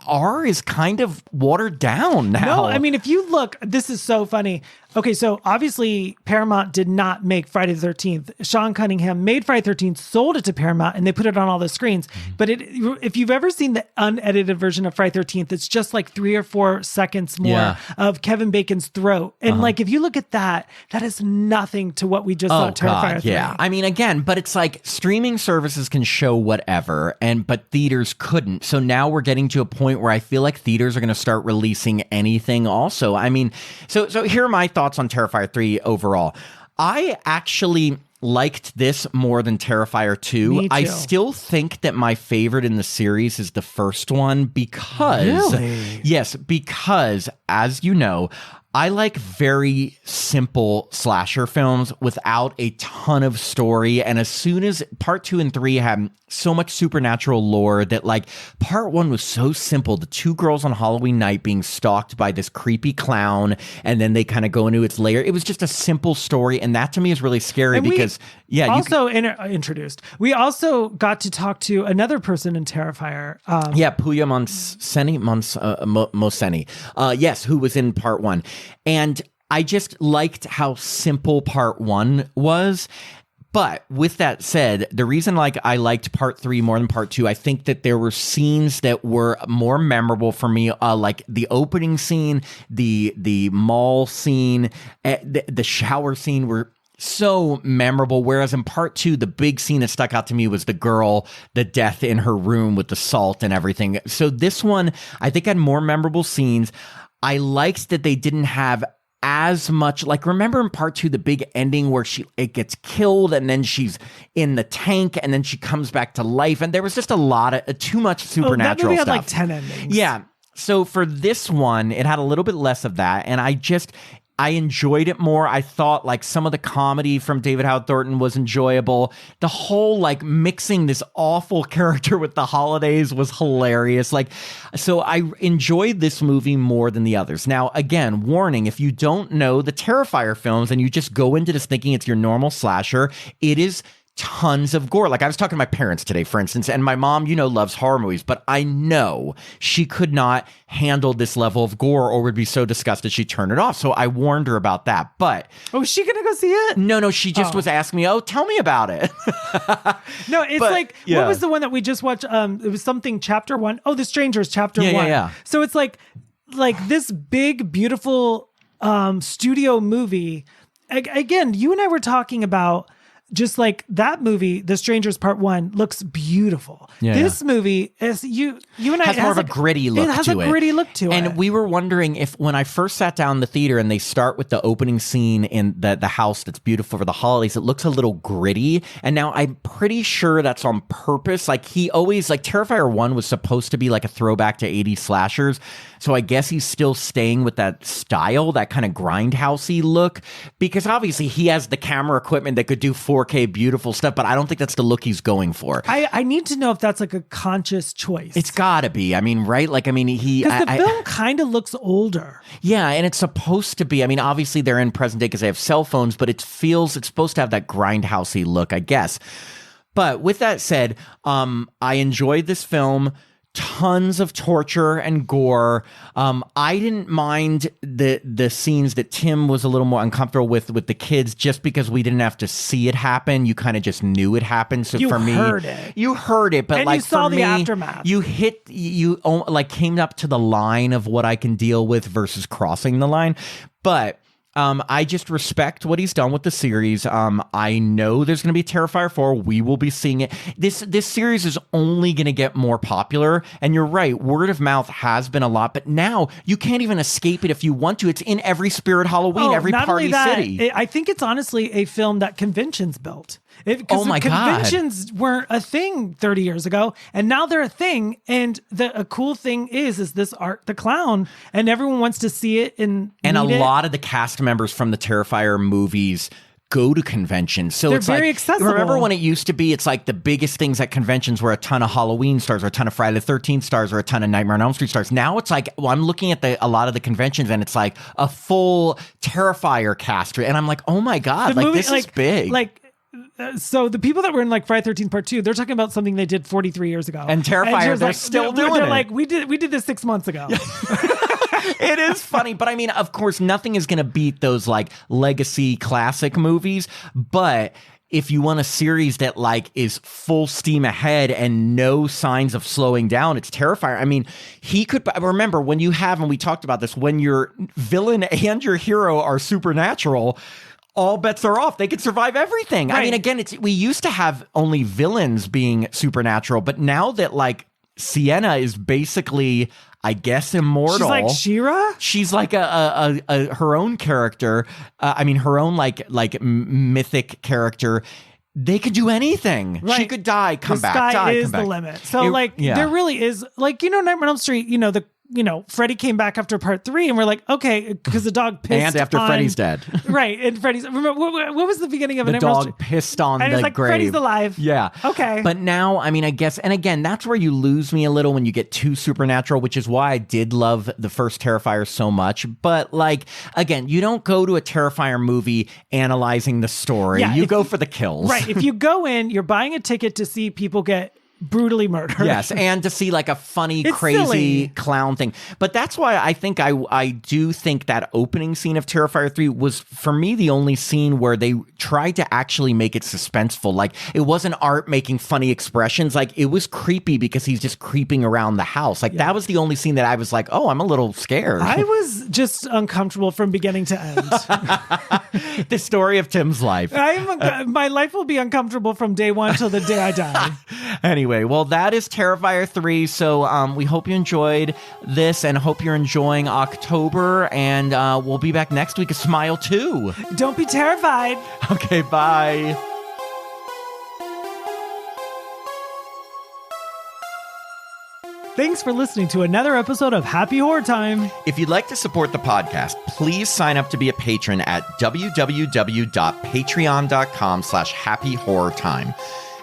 R is kind of watered down now. No, I mean, if you look, this is so funny. Okay, so obviously Paramount did not make Friday the 13th. Sean Cunningham made Friday the 13th, sold it to Paramount, and they put it on all the screens. But if you've ever seen the unedited version of Friday the 13th, it's just like 3 or 4 seconds more of Kevin Bacon's throat. And like, if you look at that, that is nothing to what we just saw at Terrifier 3. Yeah. I mean, again, but it's like streaming services can show whatever, but theaters couldn't. So now we're getting to a point where I feel like theaters are going to start releasing anything also. I mean, so here are my thoughts on Terrifier 3 overall. I actually liked this more than Terrifier 2. Me too. I still think that my favorite in the series is the first one because... Really? Yes, because, as you know, I like very simple slasher films without a ton of story. And as soon as part 2 and 3 had so much supernatural lore that like part 1 was so simple. The 2 girls on Halloween night being stalked by this creepy clown. And then they kind of go into its lair. It was just a simple story. And that to me is really scary because introduced. We also got to talk to another person in Terrifier. Puya Moseni. Yes, who was in part 1. And I just liked how simple part 1 was. But with that said, the reason I liked part 3 more than part 2, I think that there were scenes that were more memorable for me, like the opening scene, the mall scene, the shower scene were so memorable. Whereas in part 2, the big scene that stuck out to me was the girl, the death in her room with the salt and everything. So this one, I think, had more memorable scenes. I liked that they didn't have as much, like, remember in part 2 the big ending where it gets killed and then she's in the tank and then she comes back to life, and there was just a lot of too much supernatural that movie stuff. had like 10 endings. Yeah. So for this one, it had a little bit less of that, and I enjoyed it more. I thought like some of the comedy from David Howard Thornton was enjoyable. The whole like mixing this awful character with the holidays was hilarious. Like, so I enjoyed this movie more than the others. Now, again, warning, if you don't know the Terrifier films and you just go into this thinking it's your normal slasher, it is tons of gore. Like I was talking to my parents today, for instance, and my mom, loves horror movies, but I know she could not handle this level of gore or would be so disgusted she'd turn it off. So I warned her about that. But is she gonna go see it? No, she just was asking me, tell me about it. No, it's what was the one that we just watched? It was something chapter 1. Oh, The Strangers chapter 1. Yeah. So it's like this big, beautiful studio movie. Again, you and I were talking about just like that movie, The Strangers Part 1 looks beautiful. This movie is you and I has more of a gritty look to it. It has a gritty look to it. And we were wondering if when I first sat down in the theater and they start with the opening scene in the house that's beautiful for the holidays, it looks a little gritty. And now I'm pretty sure that's on purpose. Like he always, like Terrifier 1 was supposed to be like a throwback to 80s slashers. So I guess he's still staying with that style, that kind of grindhousey look, because obviously he has the camera equipment that could do 4K beautiful stuff, but I don't think that's the look he's going for. I need to know if that's like a conscious choice. It's gotta be. I mean, right? Like, I mean, because the film kind of looks older. Yeah, and it's supposed to be. I mean, obviously they're in present day because they have cell phones, but it's supposed to have that grindhousey look, I guess. But with that said, I enjoyed this film. Tons of torture and gore. I didn't mind the scenes that Tim was a little more uncomfortable with the kids, just because we didn't have to see it happen. You kind of just knew it happened. So for me, you heard it, but and like you saw for the me, aftermath. You like came up to the line of what I can deal with versus crossing the line, but. I just respect what he's done with the series. I know there's going to be Terrifier 4. We will be seeing it. This series is only going to get more popular. And you're right, word of mouth has been a lot. But now you can't even escape it if you want to. It's in every Spirit Halloween, every party city. I think it's honestly a film that conventions built. Oh my God. Conventions weren't a thing 30 years ago, and now they're a thing. And a cool thing is this Art the Clown, and everyone wants to see it. And a lot of the cast members from the Terrifier movies go to conventions. So they're very accessible. Remember when it used to be, it's like the biggest things at conventions were a ton of Halloween stars or a ton of Friday the 13th stars or a ton of Nightmare on Elm Street stars. Now it's like, I'm looking at a lot of the conventions and it's like a full Terrifier cast. And I'm like, oh my God, this is big. So the people that were in like Friday the 13th Part 2, they're talking about something they did 43 years ago. And Terrifier, they're still doing it. They're like, we did this 6 months ago. It is funny, but I mean, of course, nothing is going to beat those like legacy classic movies, but if you want a series that like is full steam ahead and no signs of slowing down, it's Terrifier. I mean, he could remember when you have, and we talked about this, when your villain and your hero are supernatural, all bets are off. They could survive everything. Right. I mean, again, we used to have only villains being supernatural, but now that like Sienna is basically, I guess, immortal. She's like She-Ra? She's like a her own character. I mean, her own like mythic character. They could do anything. Right. She could die, come back, die, come back. The sky is the limit. So there really is, like, Nightmare on Elm Street, Freddy came back after part 3 and we're like, okay, because the dog pissed and after Freddy's dead. Right. And Freddy's, remember, what was the beginning of the Nightmare on Elm Street? The dog pissed on and the it's like, grave. Freddy's alive. Yeah. Okay. But now, I mean, I guess, and again, that's where you lose me a little when you get too supernatural, which is why I did love the first Terrifier so much. But like, again, you don't go to a Terrifier movie analyzing the story. You go for the kills. Right. If you go in, you're buying a ticket to see people get brutally murdered. Yes, and to see like a funny, crazy silly clown thing. But that's why I think I do think that opening scene of Terrifier 3 was, for me, the only scene where they tried to actually make it suspenseful. Like, it wasn't Art making funny expressions. Like, it was creepy because he's just creeping around the house. Like, that was the only scene that I was like, oh, I'm a little scared. I was just uncomfortable from beginning to end. The story of Tim's life. My life will be uncomfortable from day one till the day I die. Anyway, well, that is Terrifier 3. So we hope you enjoyed this and hope you're enjoying October. And we'll be back next week with Smile 2. Don't be terrified. Okay, bye. Thanks for listening to another episode of Happy Horror Time. If you'd like to support the podcast, please sign up to be a patron at www.patreon.com/happyhorrortime.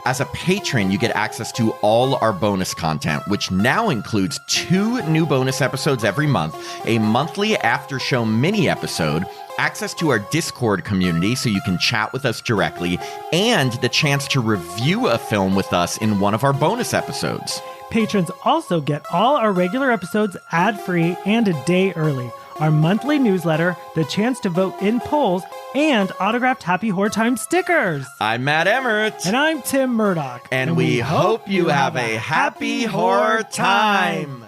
As a patron, you get access to all our bonus content, which now includes 2 new bonus episodes every month, a monthly after-show mini episode, access to our Discord community so you can chat with us directly, and the chance to review a film with us in one of our bonus episodes. Patrons also get all our regular episodes ad-free and a day early, our monthly newsletter, the chance to vote in polls, and autographed Happy Horror Time stickers. I'm Matt Emmert. And I'm Tim Murdoch. And we hope you have a happy horror time.